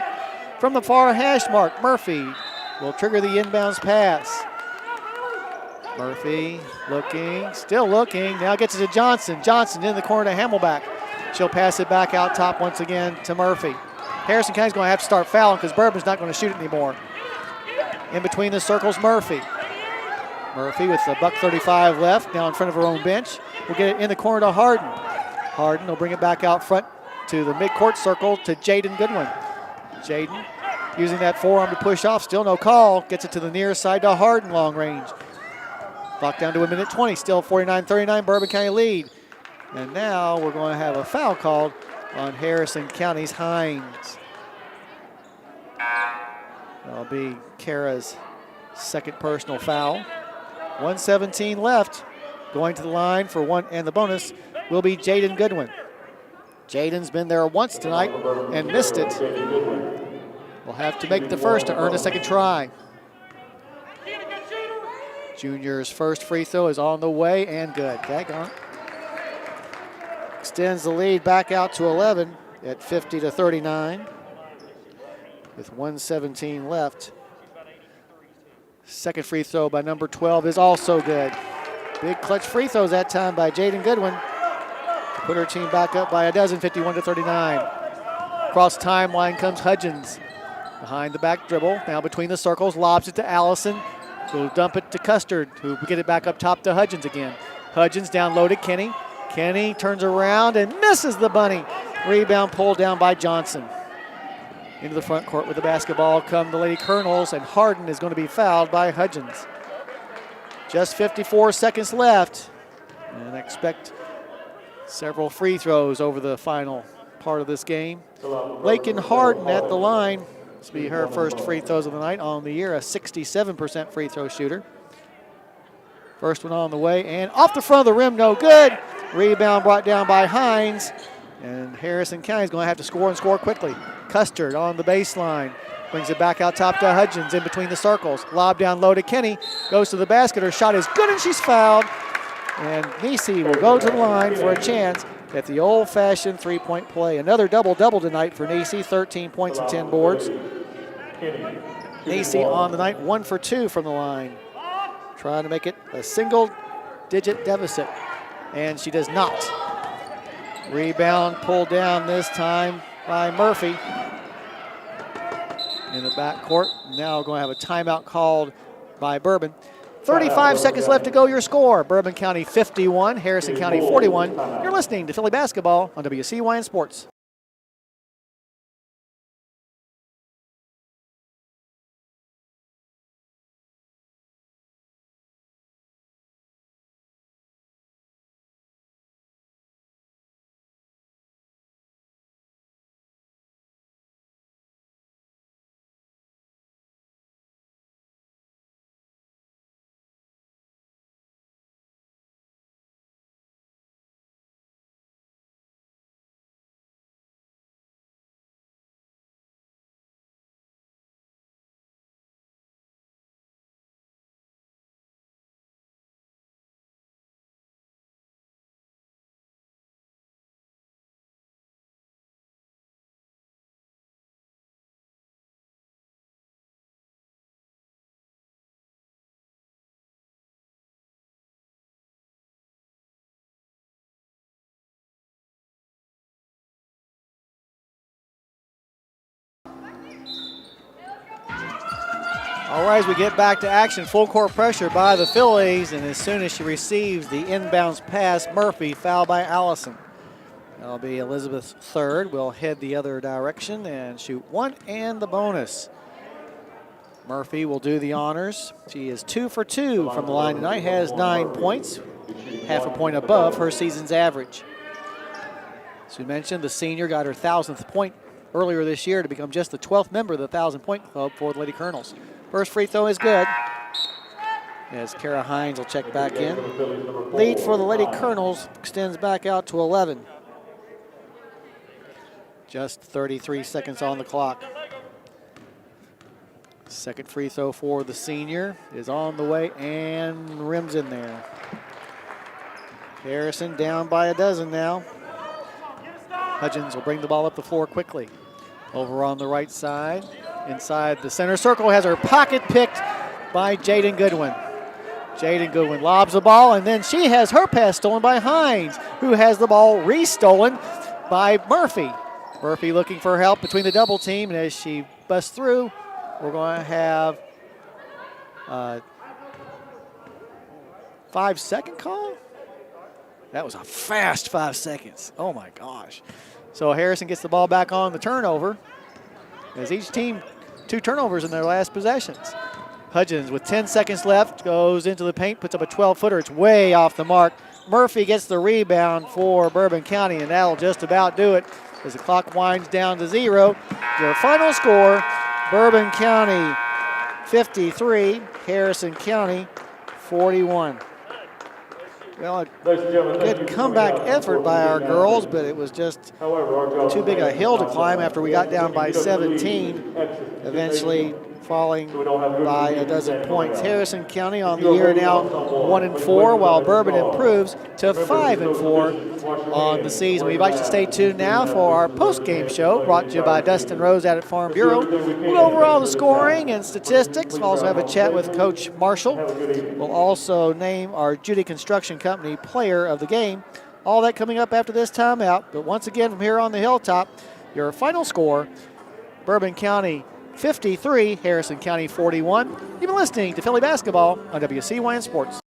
From the far hash mark, Murphy will trigger the inbounds pass. Murphy looking, still looking. Now gets it to Johnson. Johnson in the corner to Hamelback. She'll pass it back out top once again to Murphy. Harrison County's going to have to start fouling because Bourbon's not going to shoot it anymore. In between the circles, Murphy. Murphy with the $1:35 left, now in front of her own bench. We'll get it in the corner to Harden. Harden will bring it back out front to the midcourt circle to Jaden Goodwin. Jaden using that forearm to push off, still no call. Gets it to the near side to Harden, long range. Clock down to 1:20, still 49-39, Bourbon County lead. And now we're going to have a foul called on Harrison County's Hines. That'll be Kara's second personal foul. 1:17 left. Going to the line for one, and the bonus will be Jaden Goodwin. Jaden's been there once tonight and missed it. Will have to make the first to earn a second try. Junior's first free throw is on the way and good. Daggone. Extends the lead back out to 11 at 50-39 with 1:17 left. Second free throw by number 12 is also good. Big clutch free throws that time by Jaden Goodwin. Put her team back up by a dozen, 51-39. Across timeline comes Hudgens. Behind the back dribble, now between the circles, lobs it to Allison, who'll dump it to Custard, who will get it back up top to Hudgens again. Hudgens down low to Kenny. Kenny turns around and misses the bunny. Rebound pulled down by Johnson. Into the front court with the basketball come the Lady Colonels, and Harden is going to be fouled by Hudgens. Just 54 seconds left, and I expect several free throws over the final part of this game. Lakin Harden at the line. This will be her first free throws of the night on the year, a 67% free throw shooter. First one on the way, and off the front of the rim, no good. Rebound brought down by Hines, and Harrison County is going to have to score and score quickly. Custard on the baseline, brings it back out top to Hudgens in between the circles. Lob down low to Kenny, goes to the basket. Her shot is good, and she's fouled. And Nisi will go to the line for a chance at the old-fashioned three-point play. Another double-double tonight for Nisi, 13 points and 10 boards. Nisi on the night, 1 for 2 from the line. Trying to make it a single-digit deficit, and she does not. Rebound pulled down this time by Murphy. in the backcourt. Now going to have a timeout called by Bourbon. 35 seconds left to go. Your score, Bourbon County 51, Harrison County 41. You're listening to Philly Basketball on WCYN Sports. All right, as we get back to action, full court pressure by the Phillies, and as soon as she receives the inbounds pass, Murphy, fouled by Allison. That'll be Elizabeth's third. We'll head the other direction and shoot one and the bonus. Murphy will do the honors. She is 2 for 2 from the line tonight, has 9 points, half a point above her season's average. As we mentioned, the senior got her 1,000th point earlier this year to become just the 12th member of the 1,000-point club for the Lady Colonels. First free throw is good, as Kara Hines will check back in. Lead for the Lady Colonels extends back out to 11. Just 33 seconds on the clock. Second free throw for the senior is on the way and rims in there. Harrison down by a dozen now. Hudgens will bring the ball up the floor quickly. Over on the right side, inside the center circle, has her pocket picked by Jaden Goodwin. Jaden Goodwin lobs the ball, and then she has her pass stolen by Hines, who has the ball re-stolen by Murphy. Murphy looking for help between the double team, and as she busts through, we're going to have a 5-second call. That was a fast 5 seconds. Oh my gosh. So Harrison gets the ball back on the turnover, as each team 2 turnovers in their last possessions. Hudgens with 10 seconds left goes into the paint, puts up a 12-footer. It's way off the mark. Murphy gets the rebound for Bourbon County, and that'll just about do it as the clock winds down to 0. Your final score, Bourbon County 53, Harrison County 41. Well, a good comeback effort by our girls, but it was just too big a hill to climb after we got down by 17, eventually falling by a dozen points. Harrison County on the year now 1-4, while Bourbon improves to 5-4 on the season. We invite you to stay tuned now for our post-game show brought to you by Dustin Rose out at Farm Bureau. We'll go over all the scoring and statistics. We'll also have a chat with Coach Marshall. We'll also name our Judy Construction Company player of the game. All that coming up after this timeout. But once again, from here on the hilltop, your final score, Bourbon County 53, Harrison County 41. You've been listening to Philly Basketball on WCYN Sports.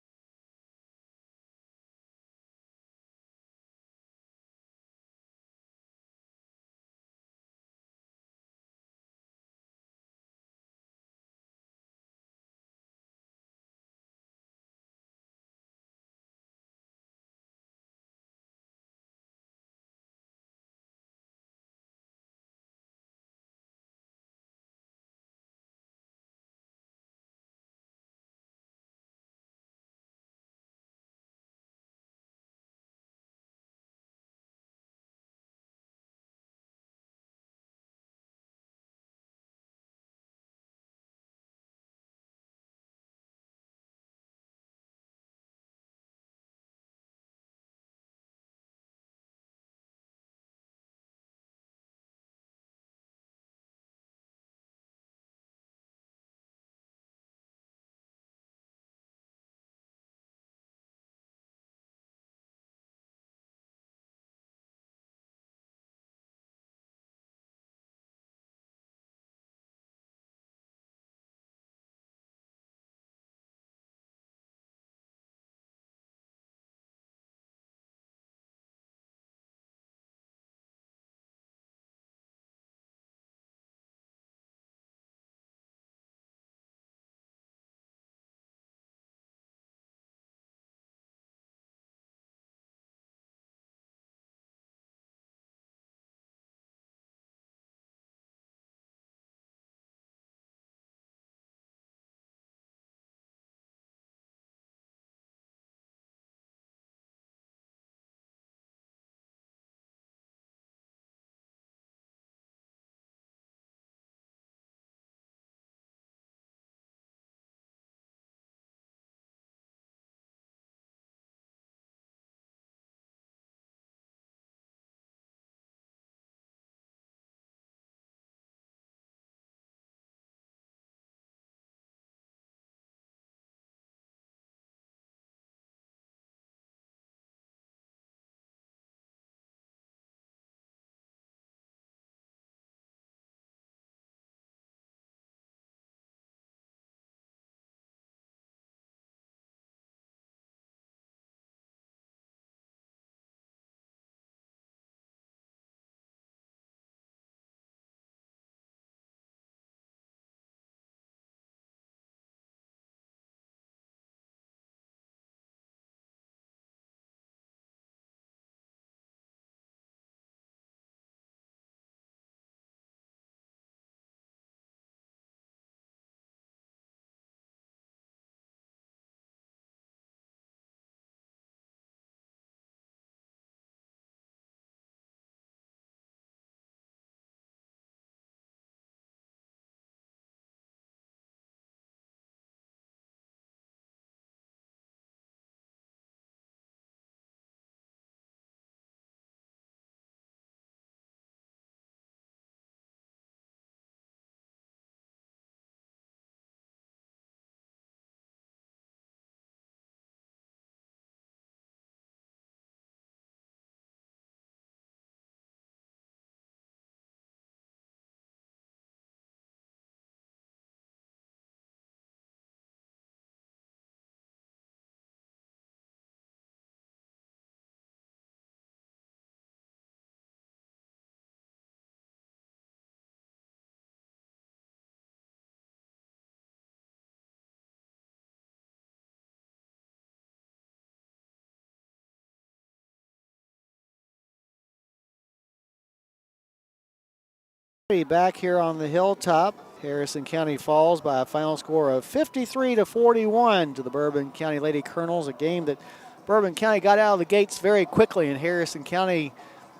Back here on the hilltop, Harrison County falls by a final score of 53-41 to the Bourbon County Lady Colonels, a game that Bourbon County got out of the gates very quickly, and Harrison County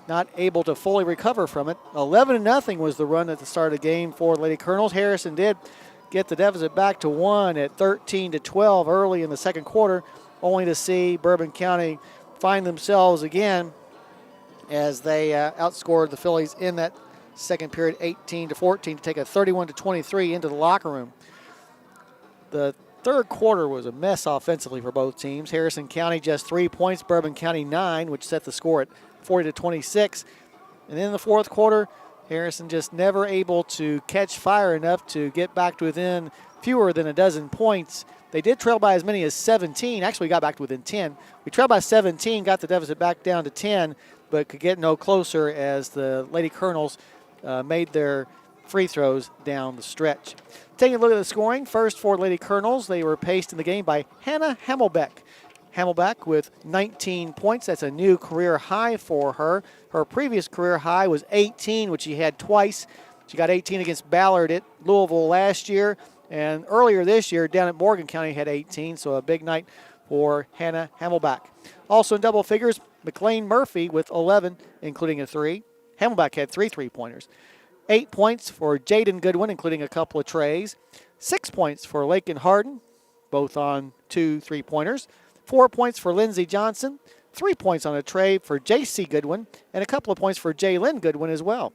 not able to fully recover from it. 11-0 was the run at the start of the game for Lady Colonels. Harrison did get the deficit back to 1 at 13-12 early in the second quarter, only to see Bourbon County find themselves again as they outscored the Phillies in that second period 18-14 to take a 31-23 into the locker room. The third quarter was a mess offensively for both teams. Harrison County just 3 points, Bourbon County 9, which set the score at 40-26. And in the fourth quarter, Harrison just never able to catch fire enough to get back to within fewer than a dozen points. They did trail by as many as 17. Actually got back to within 10. We trailed by 17, got the deficit back down to 10, but could get no closer as the Lady Colonels made their free throws down the stretch. Taking a look at the scoring, first for Lady Colonels, they were paced in the game by Hannah Hamelbeck. Hamelbeck with 19 points. That's a new career high for her. Her previous career high was 18, which she had twice. She got 18 against Ballard at Louisville last year, and earlier this year down at Morgan County had 18, so a big night for Hannah Hamelbeck. Also in double figures, McLean Murphy with 11, including a 3. Hamelbeck had 3 3-pointers. 8 points for Jaden Goodwin, including a couple of trays. 6 points for Lakin Harden, both on 2 3-pointers. 4 points for Lindsey Johnson. 3 points on a tray for J.C. Goodwin, and a couple of points for Jaylyn Goodwin as well.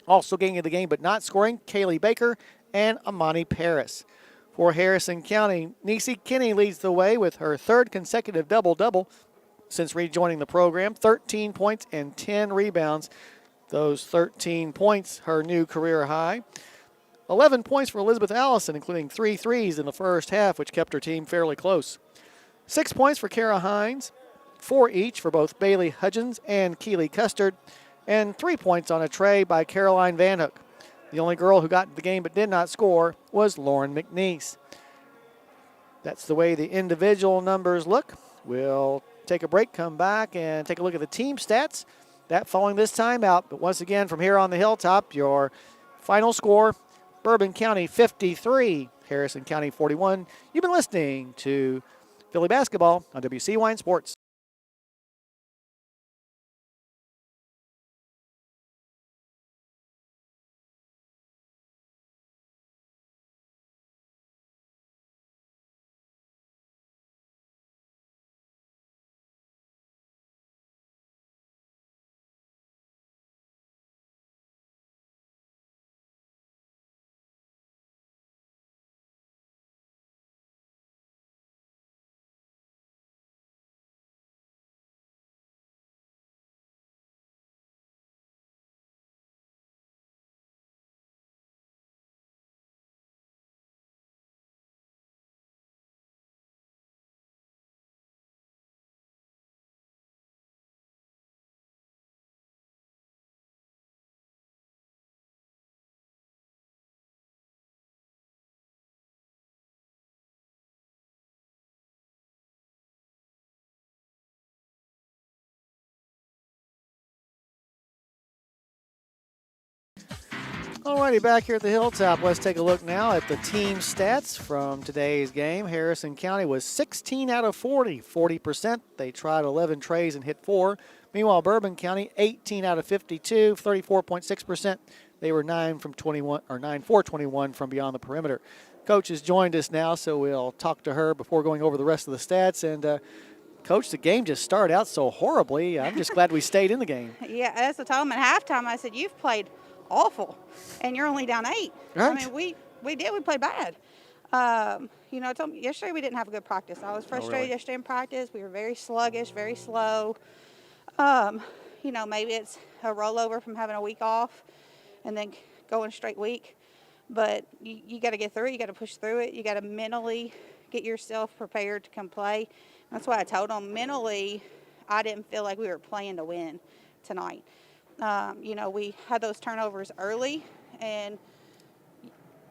Also getting in the game but not scoring, Kaylee Baker and Amani Paris. For Harrison County, Nisi Kinney leads the way with her third consecutive double-double since rejoining the program. 13 points and 10 rebounds. Those 13 points, her new career high. 11 points for Elizabeth Allison, including 3 threes in the first half, which kept her team fairly close. 6 points for Kara Hines, 4 each for both Bailey Hudgens and Keely Custard, and 3 points on a tray by Caroline Van Hook. The only girl who got into the game but did not score was Lauren McNeese. That's the way the individual numbers look. We'll take a break, come back, and take a look at the team stats. That following this timeout. But once again, from here on the hilltop, your final score, Bourbon County 53, Harrison County 41. You've been listening to Philly Basketball on WCYN Sports. Alrighty, back here at the hilltop, let's take a look now at the team stats from today's game. Harrison County was 16 out of 40, 40%. They tried 11 trays and hit 4. Meanwhile, Bourbon County, 18 out of 52, 34.6%. They were 9 for 21 from beyond the perimeter. Coach has joined us now, so we'll talk to her before going over the rest of the stats. And Coach, the game just started out so horribly. I'm just glad we stayed in the game. Yeah, that's what I told him at halftime. I said, you've played awful, and you're only down 8. Right. I mean, we played bad. I told him yesterday we didn't have a good practice. I was frustrated yesterday in practice. We were very sluggish, very slow. Maybe it's a rollover from having a week off and then going straight week. But you got to get through it. You got to push through it. You got to mentally get yourself prepared to come play. That's why I told them mentally I didn't feel like we were playing to win tonight. We had those turnovers early, and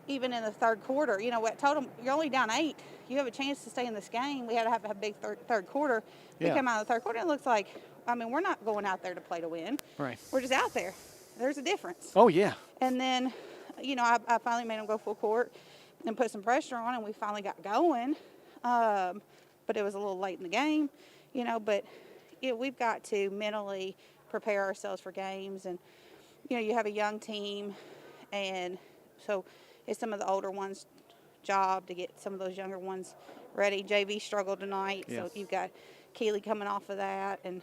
even in the third quarter, I told them, you're only down 8. You have a chance to stay in this game. We had to have a big third quarter. Yeah. We come out of the third quarter, and it looks like, we're not going out there to play to win. Right. We're just out there. there's a difference. Oh, yeah. And then, I finally made them go full court and put some pressure on, and we finally got going. But it was a little late in the game, but we've got to mentally prepare ourselves for games. And, you have a young team, and so it's some of the older ones' job to get some of those younger ones ready. JV struggled tonight, so you've got Keely coming off of that, and,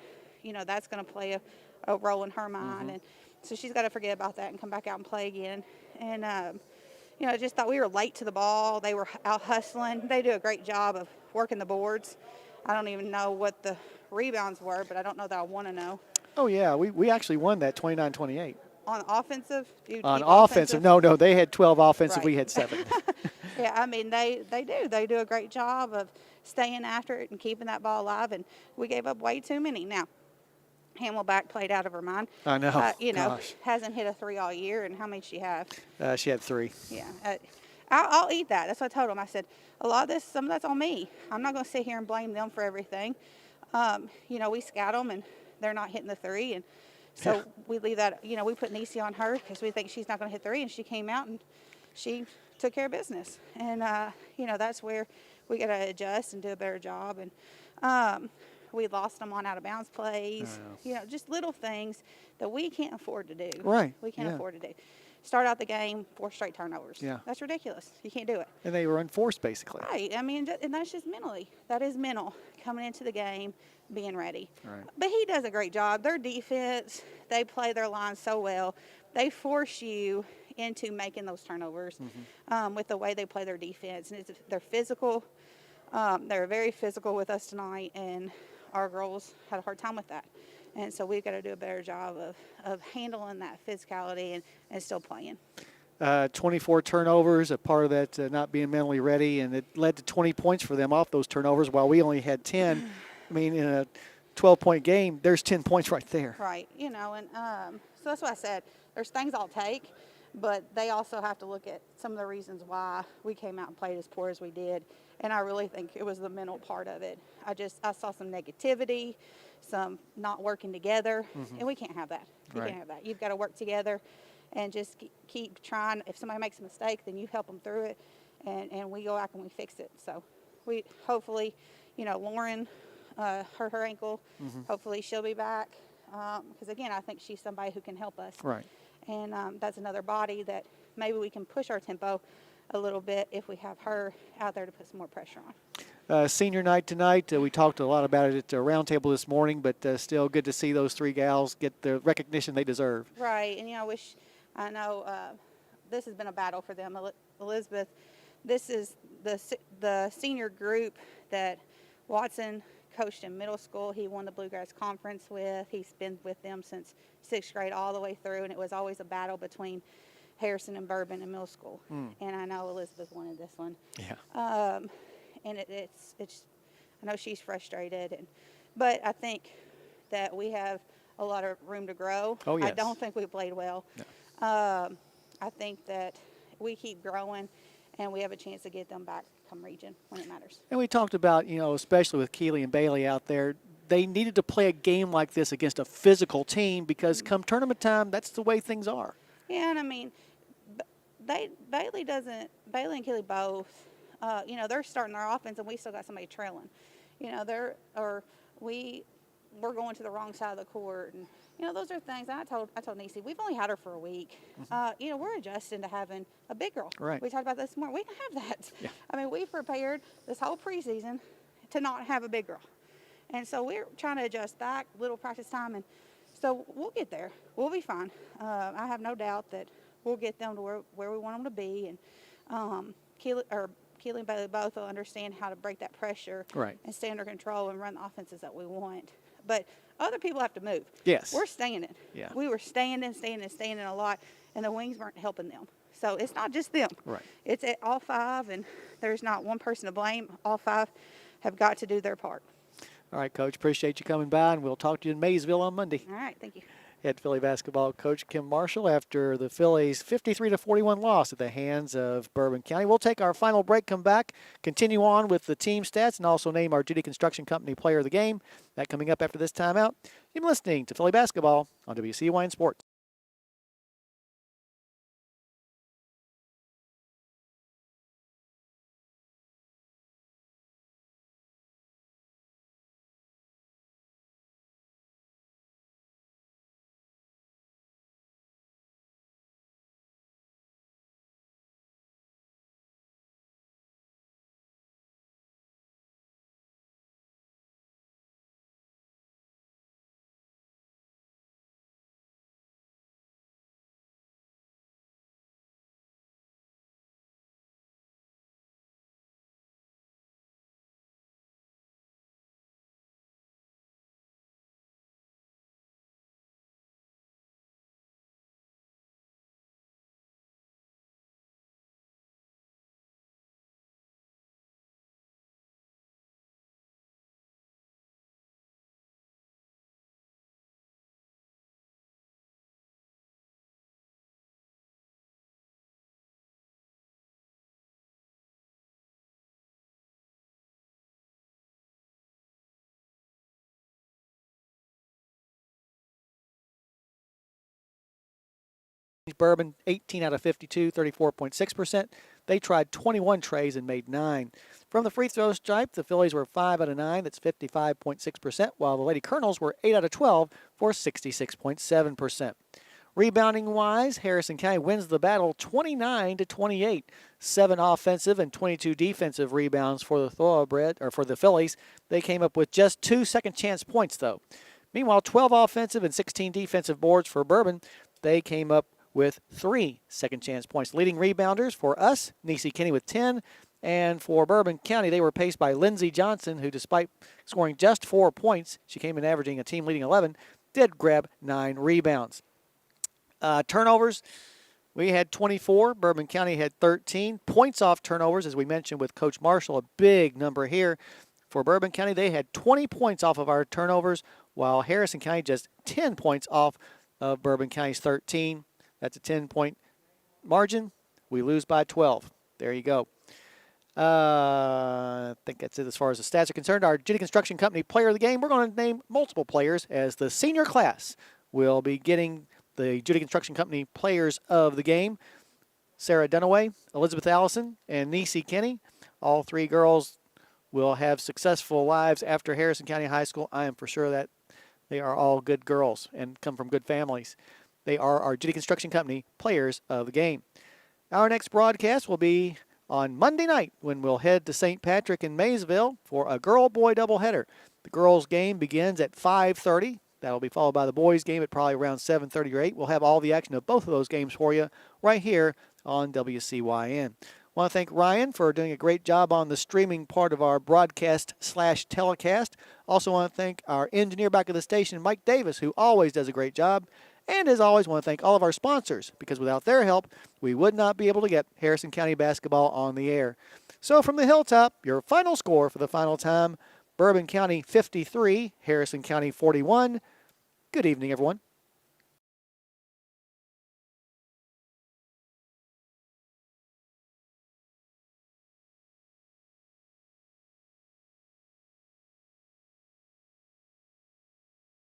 that's going to play a role in her mind. And so she's got to forget about that and come back out and play again. And, I just thought we were late to the ball. They were out hustling. They do a great job of working the boards. I don't even know what the rebounds were, but I don't know that I want to know. Oh, yeah. We actually won that 29-28. On offensive? On offensive. No, they had 12 offensive. Right. We had 7. Yeah, I mean, they do. They do a great job of staying after it and keeping that ball alive, and we gave up way too many. Now, Hamelback played out of her mind. I know. Gosh. Hasn't hit a 3 all year, and how many did she have? She had 3. Yeah. I'll eat that. That's what I told them. I said, some of that's on me. I'm not going to sit here and blame them for everything. We scout them, and they're not hitting the 3, and so we leave that, we put Niecy on her because we think she's not going to hit 3, and she came out and she took care of business. And, that's where we got to adjust and do a better job. And we lost them on out-of-bounds plays, just little things that we can't afford to do. Right. We can't afford to do. Start out the game, 4 straight turnovers. Yeah. That's ridiculous. You can't do it. And they were unforced, basically. Right. I mean, and that's just mentally. That is mental, coming into the game, being ready. Right. But he does a great job. Their defense, they play their line so well. They force you into making those turnovers with the way they play their defense. And they're physical. They're very physical with us tonight, and our girls had a hard time with that. And so we've got to do a better job of handling that physicality and still playing. 24 turnovers, a part of that not being mentally ready, and it led to 20 points for them off those turnovers while we only had 10. I mean, in a 12-point game, there's 10 points right there. Right, and so that's what I said. There's things I'll take, but they also have to look at some of the reasons why we came out and played as poor as we did, and I really think it was the mental part of it. I saw some negativity, some not working together, and we can't have that. You can't have that. You've got to work together and just keep trying. If somebody makes a mistake, then you help them through it, and we go back and we fix it. So we hopefully, Lauren hurt her ankle. Hopefully she'll be back because, again, I think she's somebody who can help us. Right. And that's another body that maybe we can push our tempo a little bit if we have her out there to put some more pressure on. Senior night tonight, we talked a lot about it at the roundtable this morning, but still good to see those 3 gals get the recognition they deserve. Right, and I know this has been a battle for them. Elizabeth, this is the senior group that Watson coached in middle school. He won the Bluegrass Conference with. He's been with them since 6th grade all the way through, and it was always a battle between Harrison and Bourbon in middle school. And I know Elizabeth wanted this one. Yeah. And it's I know she's frustrated, but I think that we have a lot of room to grow. Oh, yes. I don't think we played well. No. I think that we keep growing, and we have a chance to get them back come region when it matters. And we talked about, especially with Keely and Bailey out there, they needed to play a game like this against a physical team because come tournament time, that's the way things are. Yeah, and I mean, Bailey and Keely both, they're starting their offense, and we still got somebody trailing. We're going to the wrong side of the court, and those are things. I told Niecy, we've only had her for a week. We're adjusting to having a big girl. Right. We talked about this morning. We don't have that. Yeah. I mean, we prepared this whole preseason to not have a big girl, and so we're trying to adjust that little practice time, and so we'll get there. We'll be fine. I have no doubt that we'll get them to where we want them to be, and Keely and Bailey both will understand how to break that pressure and stay under control and run the offenses that we want. But other people have to move. Yes. We're standing. Yeah. We were standing a lot, and the wings weren't helping them. So it's not just them. Right. It's at all 5, and there's not one person to blame. All 5 have got to do their part. All right, Coach, appreciate you coming by, and we'll talk to you in Maysville on Monday. All right, thank you. Head Philly basketball coach Kim Marshall after the Phillies' 53-41 loss at the hands of Bourbon County. We'll take our final break, come back, continue on with the team stats, and also name our Judy Construction Company player of the game. That coming up after this timeout. You've been listening to Philly basketball on WCYN Sports. Bourbon 18 out of 52, 34.6%. They tried 21 trays and made 9. From the free throw stripe, the Phillies were 5 out of 9, that's 55.6%, while the Lady Colonels were 8 out of 12 for 66.7%. Rebounding-wise, Harrison County wins the battle 29-28. 7 offensive and 22 defensive rebounds for the Thoroughbred, or for the Phillies. They came up with just 2 second-chance points, though. Meanwhile, 12 offensive and 16 defensive boards for Bourbon. They came up with 3 second-chance points. Leading rebounders for us, Nisi Kinney with 10. And for Bourbon County, they were paced by Lindsey Johnson, who despite scoring just 4 points, she came in averaging a team-leading 11, did grab 9 rebounds. Turnovers, we had 24. Bourbon County had 13. Points off turnovers, as we mentioned with Coach Marshall, a big number here. For Bourbon County, they had 20 points off of our turnovers, while Harrison County just 10 points off of Bourbon County's 13. That's a 10-point margin. We lose by 12. There you go. I think that's it as far as the stats are concerned. Our Judy Construction Company player of the game, we're going to name multiple players as the senior class will be getting the Judy Construction Company players of the game. Sarah Dunaway, Elizabeth Allison, and Nisi Kinney. All 3 girls will have successful lives after Harrison County High School. I am for sure that they are all good girls and come from good families. They are our Judy Construction Company players of the game. Our next broadcast will be on Monday night when we'll head to St. Patrick in Maysville for a girl-boy doubleheader. The girls' game begins at 5:30. That'll be followed by the boys' game at probably around 7:30 or 8. We'll have all the action of both of those games for you right here on WCYN. I want to thank Ryan for doing a great job on the streaming part of our broadcast/telecast. Also want to thank our engineer back at the station, Mike Davis, who always does a great job. And as always, want to thank all of our sponsors, because without their help, we would not be able to get Harrison County basketball on the air. So from the hilltop, your final score for the final time, Bourbon County 53, Harrison County 41. Good evening, everyone.